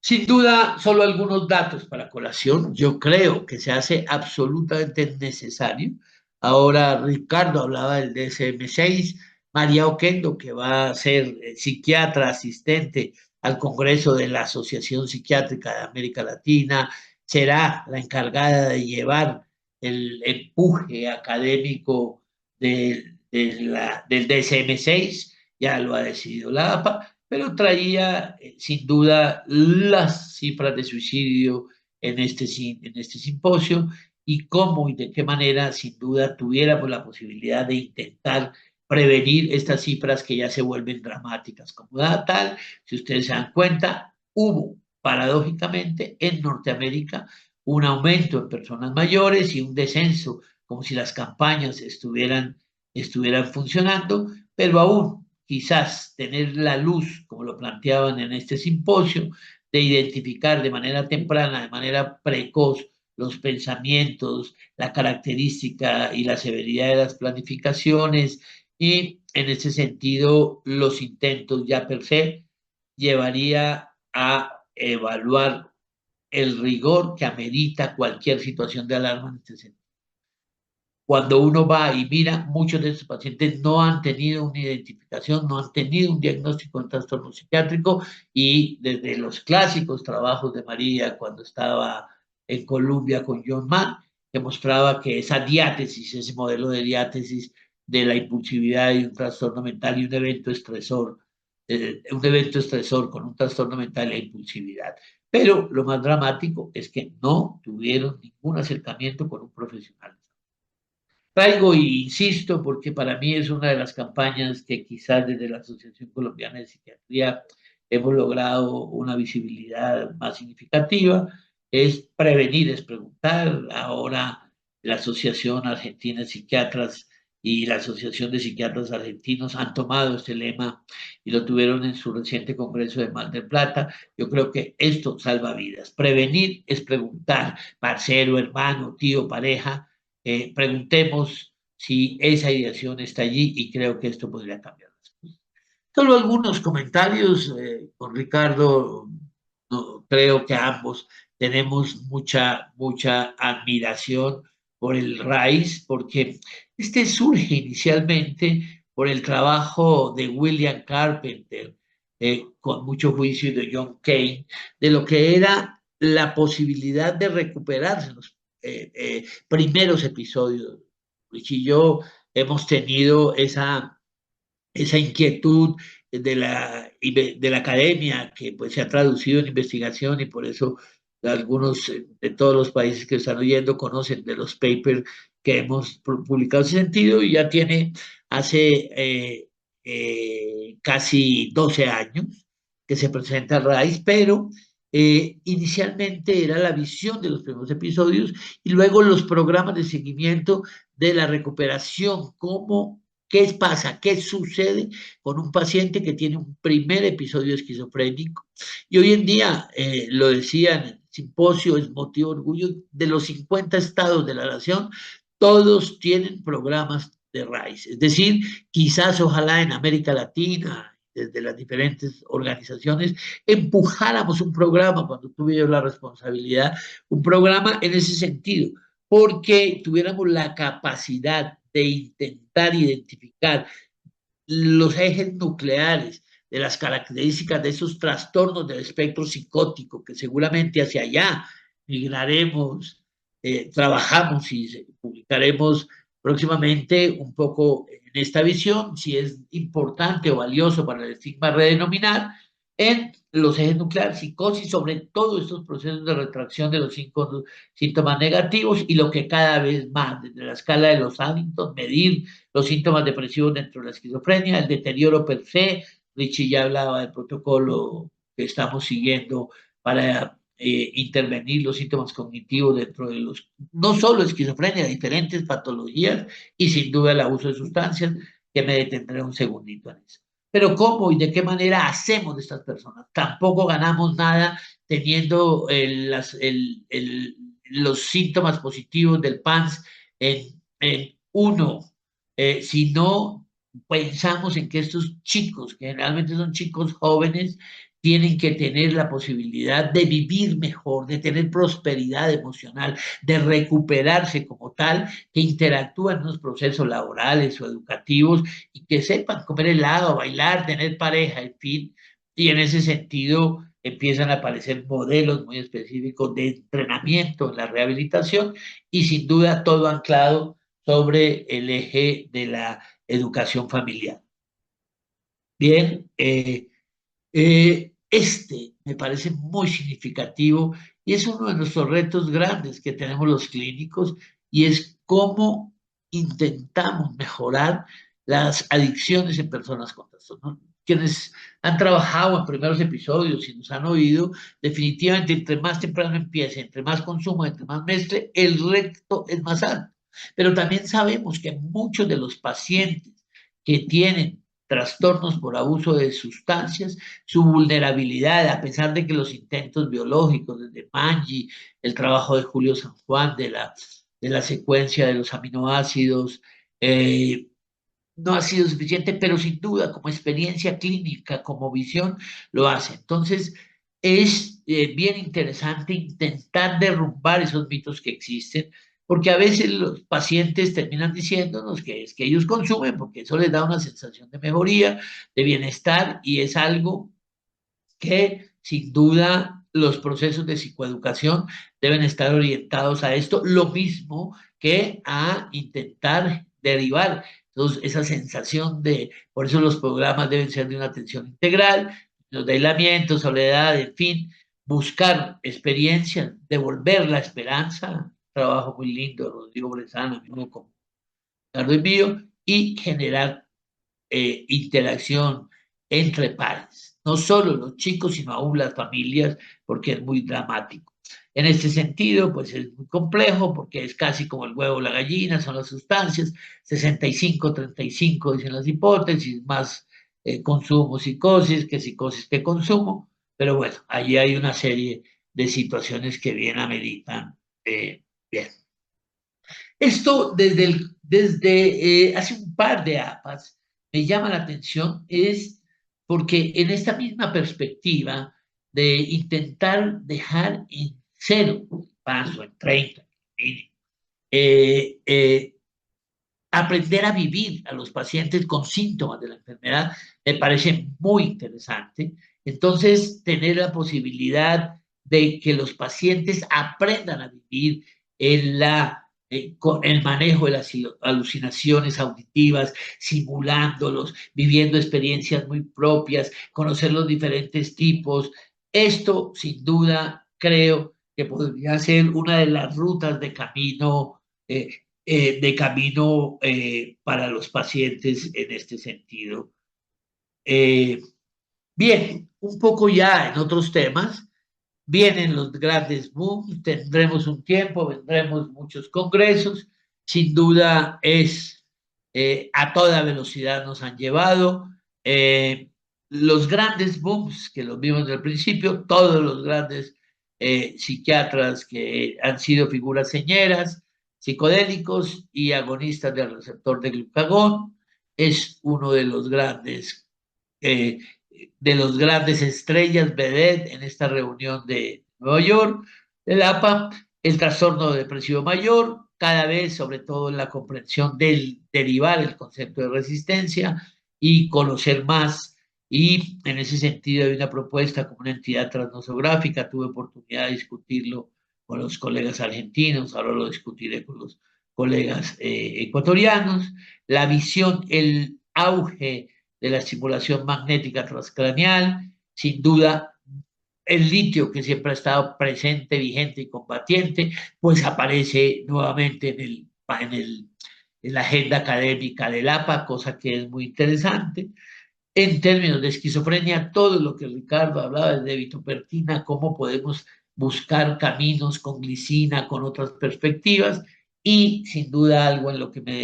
B: sin duda, solo algunos datos para colación. Yo creo que se hace absolutamente necesario. Ahora Ricardo hablaba del DSM-6, María Oquendo, que va a ser psiquiatra asistente al Congreso de la Asociación Psiquiátrica de América Latina, será la encargada de llevar el empuje académico del DSM-6, ya lo ha decidido la APA, pero traía sin duda las cifras de suicidio en este simposio y cómo y de qué manera, sin duda, tuviéramos la posibilidad de intentar prevenir estas cifras que ya se vuelven dramáticas. Como da tal, si ustedes se dan cuenta, hubo paradójicamente en Norteamérica un aumento en personas mayores y un descenso, como si las campañas estuvieran funcionando, pero aún quizás tener la luz, como lo planteaban en este simposio, de identificar de manera temprana, de manera precoz, los pensamientos, la característica y la severidad de las planificaciones, y en ese sentido los intentos ya per se llevaría a evaluar el rigor que amerita cualquier situación de alarma en este sentido. Cuando uno va y mira, muchos de estos pacientes no han tenido una identificación, no han tenido un diagnóstico de trastorno psiquiátrico, y desde los clásicos trabajos de María cuando estaba en Columbia con John Mann, que mostraba que esa diátesis, ese modelo de diátesis de la impulsividad y un trastorno mental y un evento estresor con un trastorno mental e impulsividad. Pero lo más dramático es que no tuvieron ningún acercamiento con un profesional. Traigo y insisto porque para mí es una de las campañas que quizás desde la Asociación Colombiana de Psiquiatría hemos logrado una visibilidad más significativa. Es prevenir, es preguntar. Ahora la Asociación Argentina de Psiquiatras y la Asociación de Psiquiatras Argentinos han tomado este lema y lo tuvieron en su reciente congreso de Mar del Plata. Yo creo que esto salva vidas. Prevenir es preguntar, parcero, hermano, tío, pareja. Preguntemos si esa ideación está allí, y creo que esto podría cambiar. Solo algunos comentarios con Ricardo. No, creo que ambos tenemos mucha admiración por el RAIS, porque este surge inicialmente por el trabajo de William Carpenter, con mucho juicio, y de John Kane, de lo que era la posibilidad de recuperarse en los primeros episodios. Rich y yo hemos tenido esa inquietud de la academia, que pues se ha traducido en investigación, y por eso algunos de todos los países que están oyendo conocen de los papers que hemos publicado en ese sentido, y ya tiene hace casi 12 años que se presenta RAIS, pero inicialmente era la visión de los primeros episodios y luego los programas de seguimiento de la recuperación, ¿qué pasa? ¿Qué sucede con un paciente que tiene un primer episodio esquizofrénico? Y hoy en día, lo decía en el simposio, es motivo de orgullo, de los 50 estados de la nación, todos tienen programas de RAIS. Es decir, quizás ojalá en América Latina, desde las diferentes organizaciones, empujáramos un programa, cuando tuve yo la responsabilidad, un programa en ese sentido, porque tuviéramos la capacidad de intentar identificar los ejes nucleares de las características de esos trastornos del espectro psicótico, que seguramente hacia allá migraremos, trabajamos y publicaremos próximamente un poco en esta visión, si es importante o valioso para el estigma redenominar, en los ejes nucleares, psicosis, sobre todo estos procesos de retracción de los 5 síntomas negativos, y lo que cada vez más, desde la escala de los Huntington, medir los síntomas depresivos dentro de la esquizofrenia, el deterioro per se. Richie ya hablaba del protocolo que estamos siguiendo para intervenir los síntomas cognitivos dentro de los, no solo esquizofrenia, diferentes patologías, y sin duda el abuso de sustancias, que me detendré un segundito en eso. Pero ¿cómo y de qué manera hacemos de estas personas? Tampoco ganamos nada teniendo los síntomas positivos del PANS en uno, si no pensamos en que estos chicos, que generalmente son chicos jóvenes, tienen que tener la posibilidad de vivir mejor, de tener prosperidad emocional, de recuperarse como tal, que interactúan en unos procesos laborales o educativos, y que sepan comer helado, bailar, tener pareja, en fin. Y en ese sentido empiezan a aparecer modelos muy específicos de entrenamiento en la rehabilitación, y sin duda todo anclado sobre el eje de la educación familiar. Bien, este me parece muy significativo, Y es uno de nuestros retos grandes que tenemos los clínicos, y es cómo intentamos mejorar las adicciones en personas con trastornos. Quienes han trabajado en primeros episodios y nos han oído, definitivamente entre más temprano empiece, entre más consumo, entre más mezcle, el reto es más alto. Pero también sabemos que muchos de los pacientes que tienen trastornos por abuso de sustancias, su vulnerabilidad, a pesar de que los intentos biológicos, desde Manji, el trabajo de Julio San Juan, de la secuencia de los aminoácidos, no ha sido suficiente, pero sin duda como experiencia clínica, como visión, lo hace. Entonces, es bien interesante intentar derrumbar esos mitos que existen, porque a veces los pacientes terminan diciéndonos que es que ellos consumen porque eso les da una sensación de mejoría, de bienestar, y es algo que sin duda los procesos de psicoeducación deben estar orientados a esto, lo mismo que a intentar derivar. Entonces, esa sensación de, por eso los programas deben ser de una atención integral, los de aislamiento, soledad, en fin, buscar experiencias, devolver la esperanza, trabajo muy lindo, Rodrigo Brezano, amigo con Ricardo Envío, y generar interacción entre pares, no solo los chicos, sino aún las familias, porque es muy dramático. En este sentido, pues es muy complejo, porque es casi como el huevo o la gallina, son las sustancias, 65-35 dicen las hipótesis, más consumo, psicosis, que consumo, pero bueno, allí hay una serie de situaciones que bien ameritan. Bien. Esto desde hace un par de APAs me llama la atención, es porque en esta misma perspectiva de intentar dejar en 0, paso en 30, eh, eh, aprender a vivir a los pacientes con síntomas de la enfermedad, me parece muy interesante. Entonces, tener la posibilidad de que los pacientes aprendan a vivir con el manejo de las alucinaciones auditivas, simulándolos, viviendo experiencias muy propias, conocer los diferentes tipos. Esto, sin duda, creo que podría ser una de las rutas de camino para los pacientes en este sentido. Bien, un poco ya en otros temas, vienen los grandes booms, tendremos un tiempo, vendremos muchos congresos, sin duda es a toda velocidad nos han llevado. Los grandes booms que los vimos al principio, todos los grandes psiquiatras que han sido figuras señeras, psicodélicos y agonistas del receptor de glucagón, es uno de los grandes estrellas vedette en esta reunión de Nueva York, del APA, el trastorno depresivo mayor, cada vez, sobre todo en la comprensión del derivar el concepto de resistencia y conocer más. Y en ese sentido hay una propuesta como una entidad transnosográfica, tuve oportunidad de discutirlo con los colegas argentinos, ahora lo discutiré con los colegas ecuatorianos, la visión, el auge de la estimulación magnética transcraneal, sin duda el litio, que siempre ha estado presente, vigente y combatiente, pues aparece nuevamente en la agenda académica del APA, cosa que es muy interesante. En términos de esquizofrenia, todo lo que Ricardo hablaba de bitopertina, cómo podemos buscar caminos con glicina, con otras perspectivas, y sin duda algo en lo que me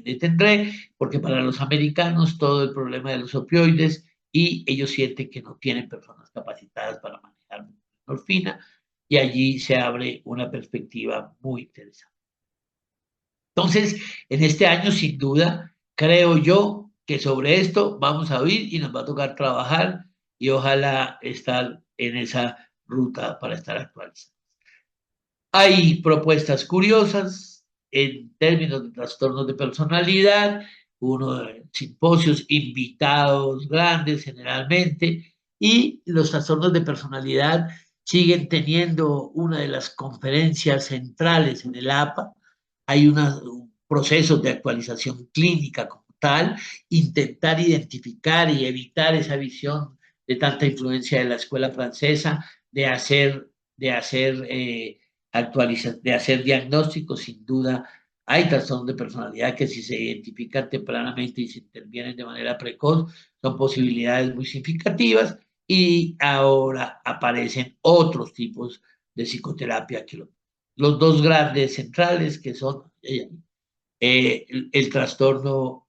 B: detendré, porque para los americanos todo el problema de los opioides, y ellos sienten que no tienen personas capacitadas para manejar morfina, y allí se abre una perspectiva muy interesante. Entonces, en este año, sin duda, creo yo que sobre esto vamos a oír y nos va a tocar trabajar, y ojalá estar en esa ruta para estar actualizados. Hay propuestas curiosas en términos de trastornos de personalidad, uno de simposios invitados grandes generalmente, y los trastornos de personalidad siguen teniendo una de las conferencias centrales en el APA. Hay un proceso de actualización clínica como tal, intentar identificar y evitar esa visión de tanta influencia de la escuela francesa, de hacer de hacer de hacer diagnósticos. Sin duda hay trastornos de personalidad que, si se identifican tempranamente y se intervienen de manera precoz, son posibilidades muy significativas, y ahora aparecen otros tipos de psicoterapia, que los dos grandes centrales, que son el trastorno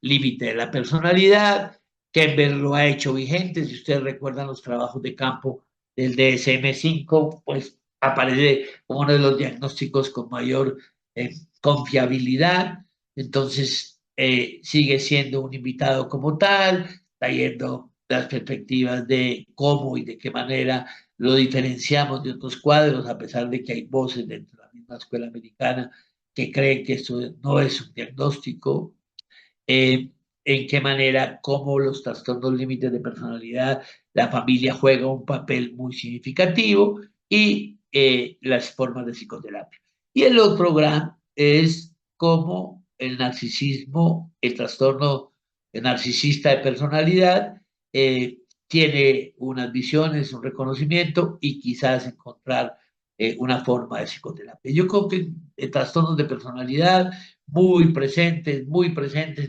B: límite de la personalidad. Kemper lo ha hecho vigente. Si ustedes recuerdan los trabajos de campo del DSM-5, pues aparece como uno de los diagnósticos con mayor confiabilidad. Entonces, sigue siendo un invitado como tal, trayendo las perspectivas de cómo y de qué manera lo diferenciamos de otros cuadros, a pesar de que hay voces dentro de la misma escuela americana que creen que esto no es un diagnóstico. En qué manera, cómo los trastornos límites de personalidad, la familia juega un papel muy significativo, y las formas de psicoterapia. Y el otro gran es cómo el narcisismo, el trastorno narcisista de personalidad, tiene unas visiones, un reconocimiento, y quizás encontrar una forma de psicoterapia. Yo creo que trastornos de personalidad muy presentes,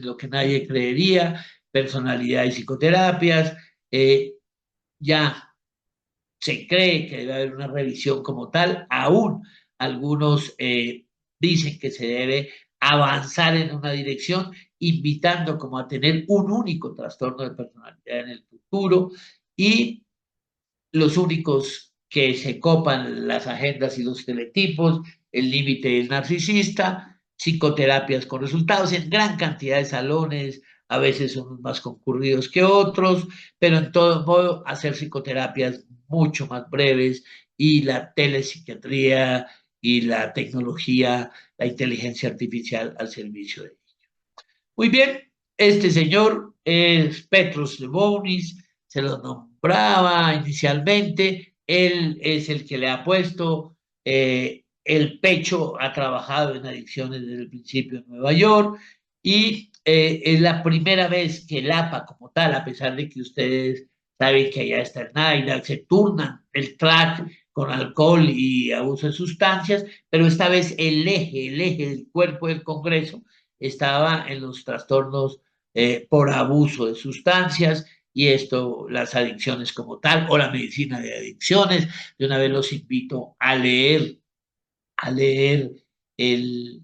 B: lo que nadie creería, personalidad y psicoterapias. Ya se cree que debe haber una revisión como tal. Aún algunos dicen que se debe avanzar en una dirección, invitando como a tener un único trastorno de personalidad en el futuro, y los únicos que se copan las agendas y los teletipos, el límite del narcisista, psicoterapias con resultados en gran cantidad de salones, a veces unos más concurridos que otros, pero en todo modo hacer psicoterapias mucho más breves, y la telepsiquiatría y la tecnología, la inteligencia artificial al servicio de ello. Muy bien, este señor es Petros Lebonis, se lo nombraba inicialmente. Él es el que le ha puesto el pecho, ha trabajado en adicciones desde el principio en Nueva York, y es la primera vez que el APA como tal, a pesar de que ustedes saben que allá está el NIDA, se turnan el track con alcohol y abuso de sustancias, pero esta vez el eje del cuerpo del Congreso estaba en los trastornos por abuso de sustancias, y esto, las adicciones como tal, o la medicina de adicciones. De una vez los invito a leer el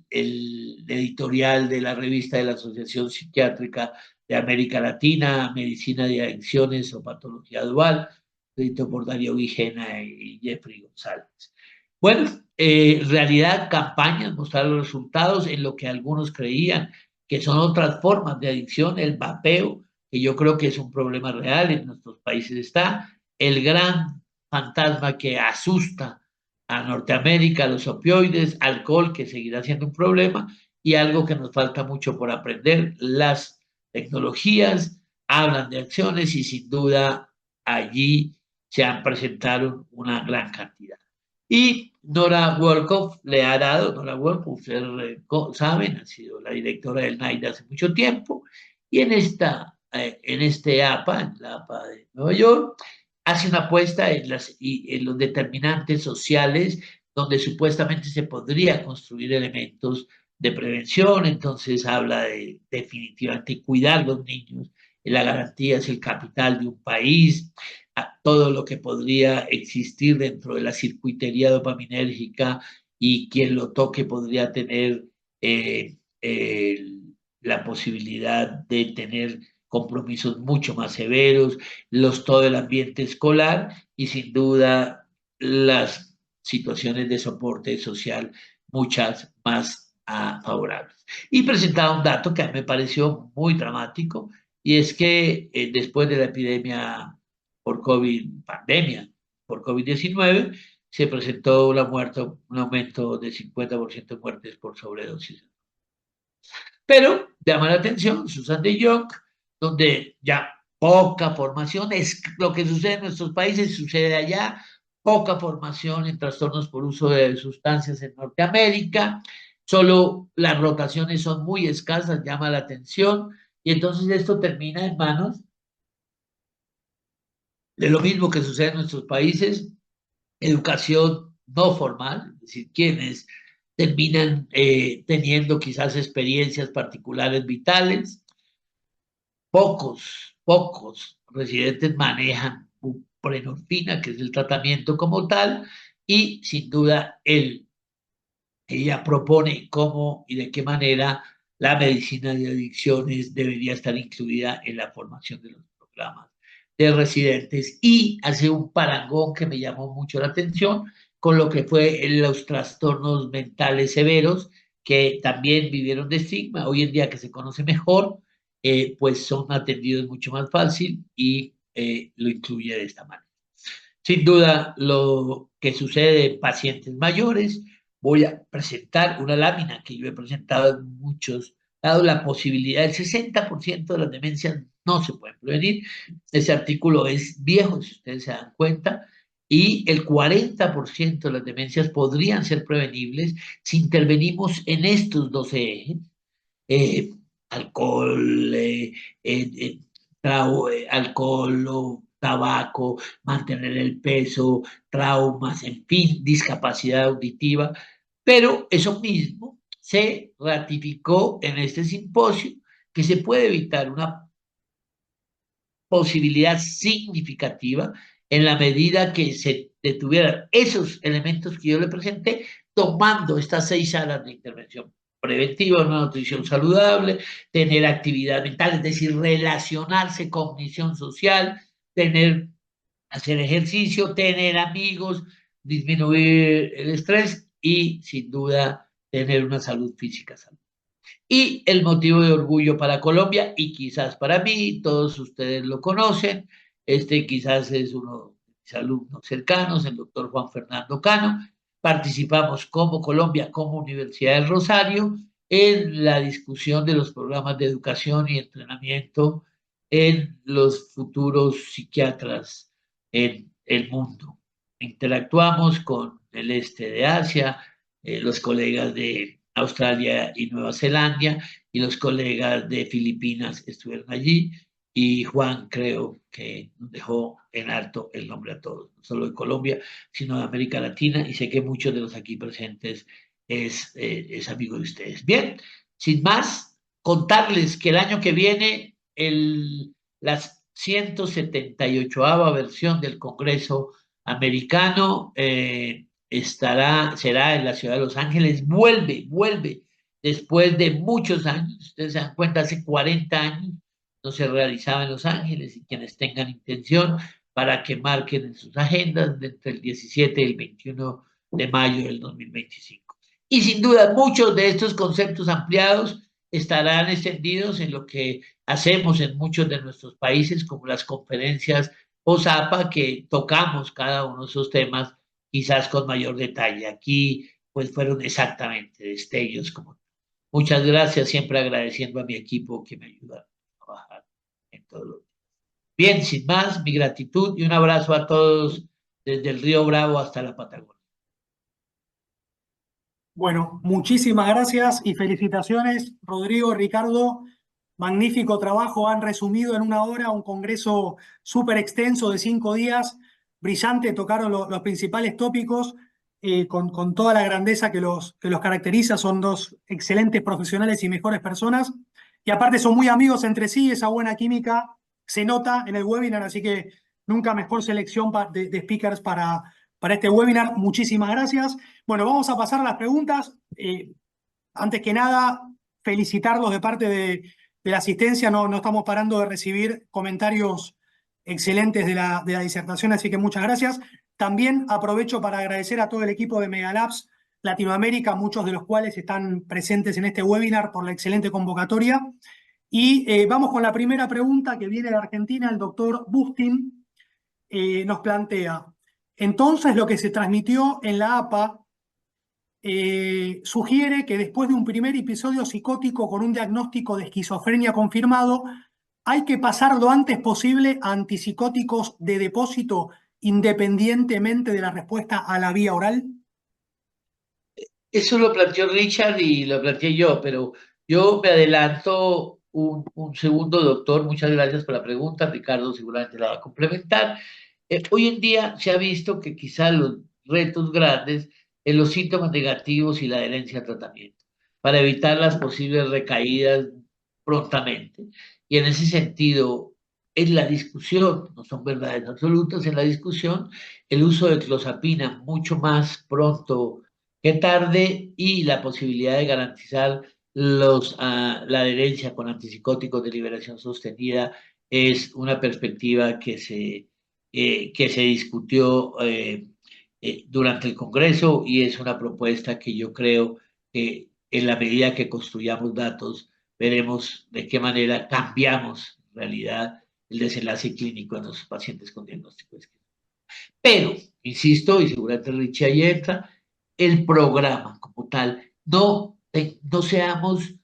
B: editorial de la revista de la Asociación Psiquiátrica de América Latina, Medicina de Adicciones o Patología Dual, escrito por Darío Vigena y Jeffrey González. Bueno, en realidad, campañas mostraron los resultados en lo que algunos creían que son otras formas de adicción, el vapeo, que yo creo que es un problema real en nuestros países está, el gran fantasma que asusta a Norteamérica, los opioides, alcohol, que seguirá siendo un problema, y algo que nos falta mucho por aprender, las tecnologías hablan de acciones, y sin duda allí se han presentado una gran cantidad. Y Nora Wolkoff le ha dado, Nora Wolkoff, ustedes saben, ha sido la directora del NIDA hace mucho tiempo, y en este APA, en la APA de Nueva York, hace una apuesta en los determinantes sociales, donde supuestamente se podría construir elementos de prevención. Entonces habla de definitivamente cuidar los niños, la garantía es el capital de un país, a todo lo que podría existir dentro de la circuitería dopaminérgica, y quien lo toque podría tener la posibilidad de tener compromisos mucho más severos, todo el ambiente escolar, y sin duda las situaciones de soporte social muchas más favorables. Y presentaba un dato que a mí me pareció muy dramático, y es que después de la epidemia pandemia por COVID-19, se presentó un aumento de 50% de muertes por sobredosis. Pero llama la atención Susan de Jong, donde ya poca formación, es lo que sucede en nuestros países, sucede allá, poca formación en trastornos por uso de sustancias en Norteamérica, solo las rotaciones son muy escasas, llama la atención, y entonces esto termina en manos de lo mismo que sucede en nuestros países, educación no formal, es decir, quienes terminan teniendo quizás experiencias particulares vitales. Pocos residentes manejan buprenorfina, que es el tratamiento como tal, y sin duda ella propone cómo y de qué manera la medicina de adicciones debería estar incluida en la formación de los programas de residentes, y hace un parangón que me llamó mucho la atención con lo que fue los trastornos mentales severos, que también vivieron de estigma. Hoy en día, que se conoce mejor, pues son atendidos mucho más fácil, y lo incluye de esta manera. Sin duda, lo que sucede en pacientes mayores, voy a presentar una lámina que yo he presentado en muchos lados, la posibilidad del 60% de las demencias no se pueden prevenir. Ese artículo es viejo, si ustedes se dan cuenta, y el 40% de las demencias podrían ser prevenibles si intervenimos en estos 12 ejes. Alcohol, alcohol o tabaco, mantener el peso, traumas, en fin, discapacidad auditiva. Pero eso mismo se ratificó en este simposio, que se puede evitar una posibilidad significativa en la medida que se detuvieran esos elementos que yo le presenté, tomando estas 6 áreas de intervención preventiva: una nutrición saludable, tener actividad mental, es decir, relacionarse, cognición social, hacer ejercicio, tener amigos, disminuir el estrés y, sin duda, tener una salud física saludable. Y el motivo de orgullo para Colombia, y quizás para mí, todos ustedes lo conocen, quizás es uno de mis alumnos cercanos, el doctor Juan Fernando Cano. Participamos como Colombia, como Universidad del Rosario, en la discusión de los programas de educación y entrenamiento en los futuros psiquiatras en el mundo. Interactuamos con el este de Asia, los colegas de Australia y Nueva Zelanda, y los colegas de Filipinas estuvieron allí, y Juan creo que nos dejó en alto el nombre a todos, no solo de Colombia, sino de América Latina, y sé que muchos de los aquí presentes es amigo de ustedes. Bien, sin más, contarles que el año que viene la 178ª versión del Congreso americano será en la ciudad de Los Ángeles. Vuelve después de muchos años. Ustedes se dan cuenta, hace 40 años no se realizaba en Los Ángeles, y quienes tengan intención, para que marquen en sus agendas entre el 17 y el 21 de mayo del 2025. Y sin duda, muchos de estos conceptos ampliados estarán extendidos en lo que hacemos en muchos de nuestros países, como las conferencias OSAPA, que tocamos cada uno de esos temas quizás con mayor detalle. Aquí pues fueron exactamente destellos. Muchas gracias, siempre agradeciendo a mi equipo que me ayuda a trabajar en todo lo. Bien, sin más, mi gratitud y un abrazo a todos desde el Río Bravo hasta la Patagonia.
A: Bueno, muchísimas gracias y felicitaciones, Rodrigo, Ricardo. Magnífico trabajo, han resumido en 1 hora un congreso súper extenso de 5 días, brillante, tocaron los principales tópicos con toda la grandeza que los caracteriza. Son 2 excelentes profesionales y mejores personas, y aparte son muy amigos entre sí. Esa buena química se nota en el webinar, así que nunca mejor selección de speakers para este webinar. Muchísimas gracias. Bueno, vamos a pasar a las preguntas. Antes que nada, felicitarlos de parte de la asistencia. No estamos parando de recibir comentarios excelentes de la disertación, así que muchas gracias. También aprovecho para agradecer a todo el equipo de Megalabs Latinoamérica, muchos de los cuales están presentes en este webinar, por la excelente convocatoria. Y vamos con la primera pregunta, que viene de Argentina. El doctor Bustin nos plantea: entonces, lo que se transmitió en la APA sugiere que después de un primer episodio psicótico con un diagnóstico de esquizofrenia confirmado, hay que pasar lo antes posible a antipsicóticos de depósito, independientemente de la respuesta a la vía oral.
B: Eso lo planteó Richard y lo planteé yo, pero yo me adelanto un segundo, doctor. Muchas gracias por la pregunta. Ricardo seguramente la va a complementar. Hoy en día se ha visto que quizá los retos grandes en los síntomas negativos y la adherencia al tratamiento, para evitar las posibles recaídas prontamente. Y en ese sentido, en la discusión, no son verdades absolutas, en la discusión, el uso de clozapina mucho más pronto que tarde y la posibilidad de garantizar la adherencia con antipsicóticos de liberación sostenida es una perspectiva que se discutió durante el Congreso y es una propuesta que yo creo que en la medida que construyamos datos veremos de qué manera cambiamos en realidad el desenlace clínico en los pacientes con diagnóstico de esquizofrenia. Pero, insisto, y seguramente Richie ahí entra, el programa como tal, no seamos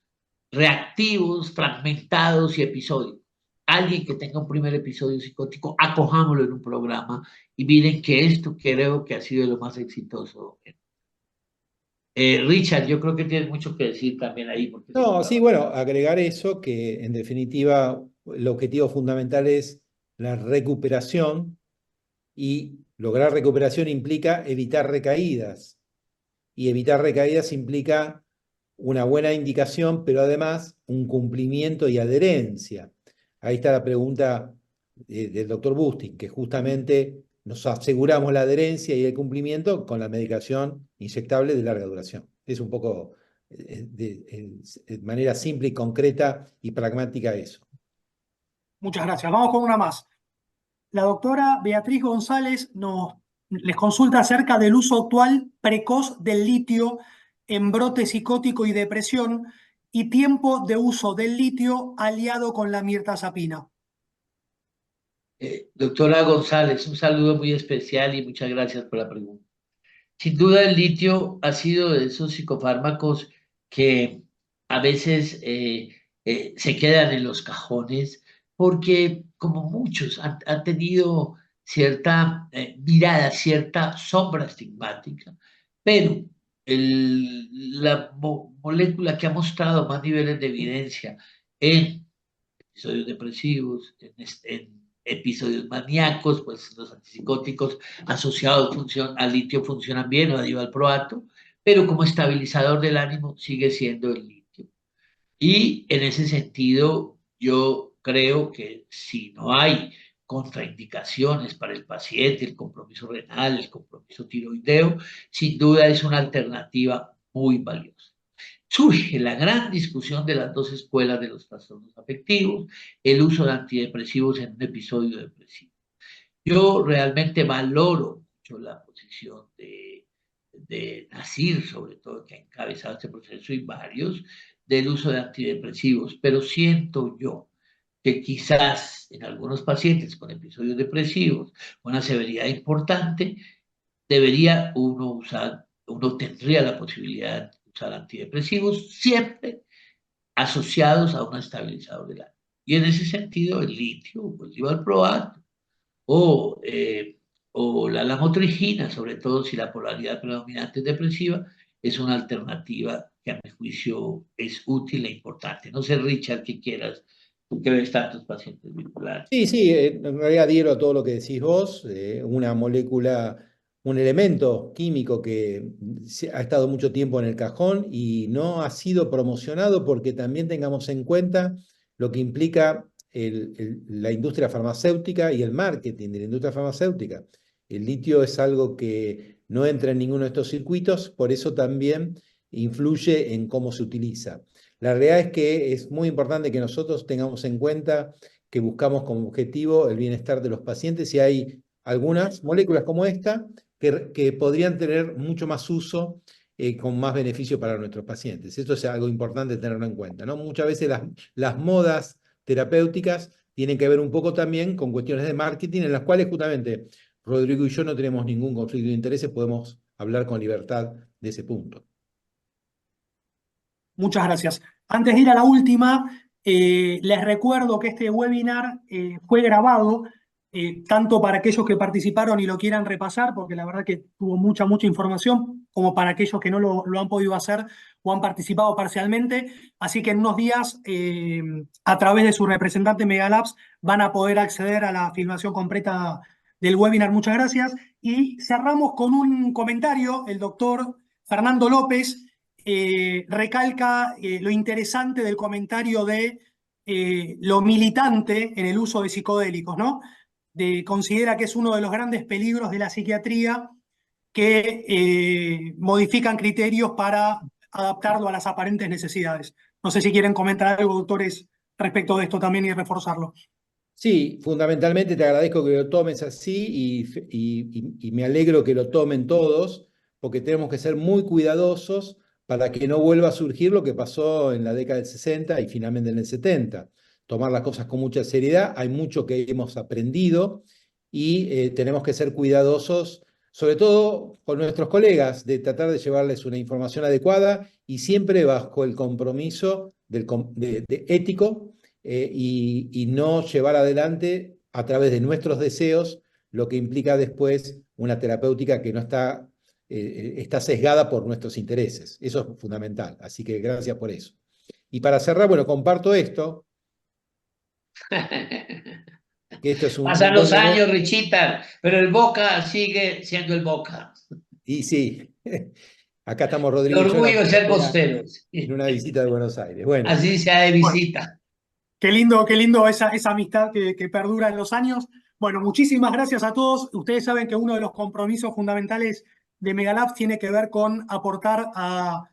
B: reactivos, fragmentados y episódicos. Alguien que tenga un primer episodio psicótico, acojámoslo en un programa y miren que esto creo que ha sido lo más exitoso. Richard, yo creo que tienes mucho que decir también ahí. Porque
C: No, sí, bueno, agregar eso, que en definitiva el objetivo fundamental es la recuperación, y lograr recuperación implica evitar recaídas, y evitar recaídas implica una buena indicación, pero además un cumplimiento y adherencia. Ahí está la pregunta del doctor Bustin, que justamente nos aseguramos la adherencia y el cumplimiento con la medicación inyectable de larga duración. Es un poco de manera simple y concreta y pragmática eso.
A: Muchas gracias. Vamos con una más. La doctora Beatriz González les consulta acerca del uso actual precoz del litio en brote psicótico y depresión y tiempo de uso del litio aliado con la mirtazapina.
B: Doctora González, un saludo muy especial y muchas gracias por la pregunta. Sin duda el litio ha sido de esos psicofármacos que a veces se quedan en los cajones porque como muchos han tenido cierta mirada, cierta sombra estigmática, pero la molécula que ha mostrado más niveles de evidencia en episodios depresivos, en episodios maníacos, pues los antipsicóticos asociados al litio funcionan bien, o a divalproato, pero como estabilizador del ánimo sigue siendo el litio. Y en ese sentido, yo creo que si no hay contraindicaciones para el paciente, el compromiso renal, el compromiso tiroideo, sin duda es una alternativa muy valiosa. Surge la gran discusión de las dos escuelas de los trastornos afectivos, el uso de antidepresivos en un episodio depresivo. Yo realmente valoro mucho la posición de Nasir, sobre todo, que ha encabezado este proceso, y varios, del uso de antidepresivos, pero siento yo que quizás en algunos pacientes con episodios depresivos, con una severidad importante, uno tendría la posibilidad de usar antidepresivos siempre asociados a un estabilizador del ánimo. Y en ese sentido, el litio, el divalproato o la lamotrigina, sobre todo si la polaridad predominante es depresiva, es una alternativa que a mi juicio es útil e importante. No sé, Richard, qué quieras, tú que ves tantos pacientes bipolares.
C: Sí, en realidad adhiero a todo lo que decís vos, una molécula, un elemento químico que ha estado mucho tiempo en el cajón y no ha sido promocionado, porque también tengamos en cuenta lo que implica la industria farmacéutica y el marketing de la industria farmacéutica. El litio es algo que no entra en ninguno de estos circuitos, por eso también influye en cómo se utiliza. La realidad es que es muy importante que nosotros tengamos en cuenta que buscamos como objetivo el bienestar de los pacientes, y hay algunas moléculas como esta que podrían tener mucho más uso con más beneficio para nuestros pacientes. Esto es algo importante tenerlo en cuenta, ¿no? Muchas veces las modas terapéuticas tienen que ver un poco también con cuestiones de marketing, en las cuales justamente Rodrigo y yo no tenemos ningún conflicto de intereses, podemos hablar con libertad de ese punto.
A: Muchas gracias. Antes de ir a la última, les recuerdo que este webinar fue grabado, tanto para aquellos que participaron y lo quieran repasar, porque la verdad que tuvo mucha información, como para aquellos que no lo han podido hacer o han participado parcialmente. Así que en unos días, a través de su representante Megalabs, van a poder acceder a la filmación completa del webinar. Muchas gracias. Y cerramos con un comentario. El doctor Fernando López recalca lo interesante del comentario de lo militante en el uso de psicodélicos, ¿no? Considera que es uno de los grandes peligros de la psiquiatría que modifican criterios para adaptarlo a las aparentes necesidades. No sé si quieren comentar algo, doctores, respecto de esto también y reforzarlo.
C: Sí, fundamentalmente te agradezco que lo tomes así y me alegro que lo tomen todos, porque tenemos que ser muy cuidadosos para que no vuelva a surgir lo que pasó en la década del 60 y finalmente en el 70. Tomar las cosas con mucha seriedad, hay mucho que hemos aprendido y tenemos que ser cuidadosos, sobre todo con nuestros colegas, de tratar de llevarles una información adecuada y siempre bajo el compromiso ético y no llevar adelante a través de nuestros deseos lo que implica después una terapéutica que no está sesgada por nuestros intereses. Eso es fundamental, así que gracias por eso. Y para cerrar, bueno, comparto esto. Que esto es
B: Pasan los años, Richita, pero el Boca sigue siendo el Boca.
C: Y sí, acá estamos Rodrigo.
B: El orgullo de ser costeros.
C: En una visita de Buenos Aires. Bueno.
B: Así sea de visita.
A: Bueno, qué lindo esa amistad que perdura en los años. Bueno, muchísimas gracias a todos. Ustedes saben que uno de los compromisos fundamentales de Megalabs tiene que ver con aportar a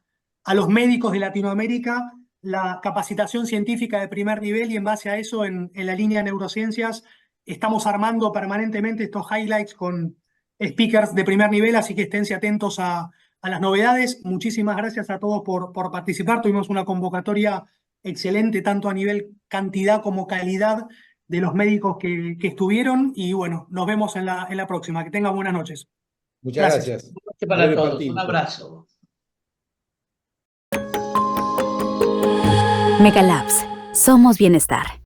A: los médicos de Latinoamérica la capacitación científica de primer nivel, y en base a eso, en la línea de neurociencias, estamos armando permanentemente estos highlights con speakers de primer nivel, así que esténse atentos a las novedades. Muchísimas gracias a todos por participar. Tuvimos una convocatoria excelente, tanto a nivel cantidad como calidad de los médicos que estuvieron, y bueno, nos vemos en la próxima. Que tengan buenas noches.
C: Muchas gracias.
B: Para todos. Un abrazo.
D: Megalabs. Somos bienestar.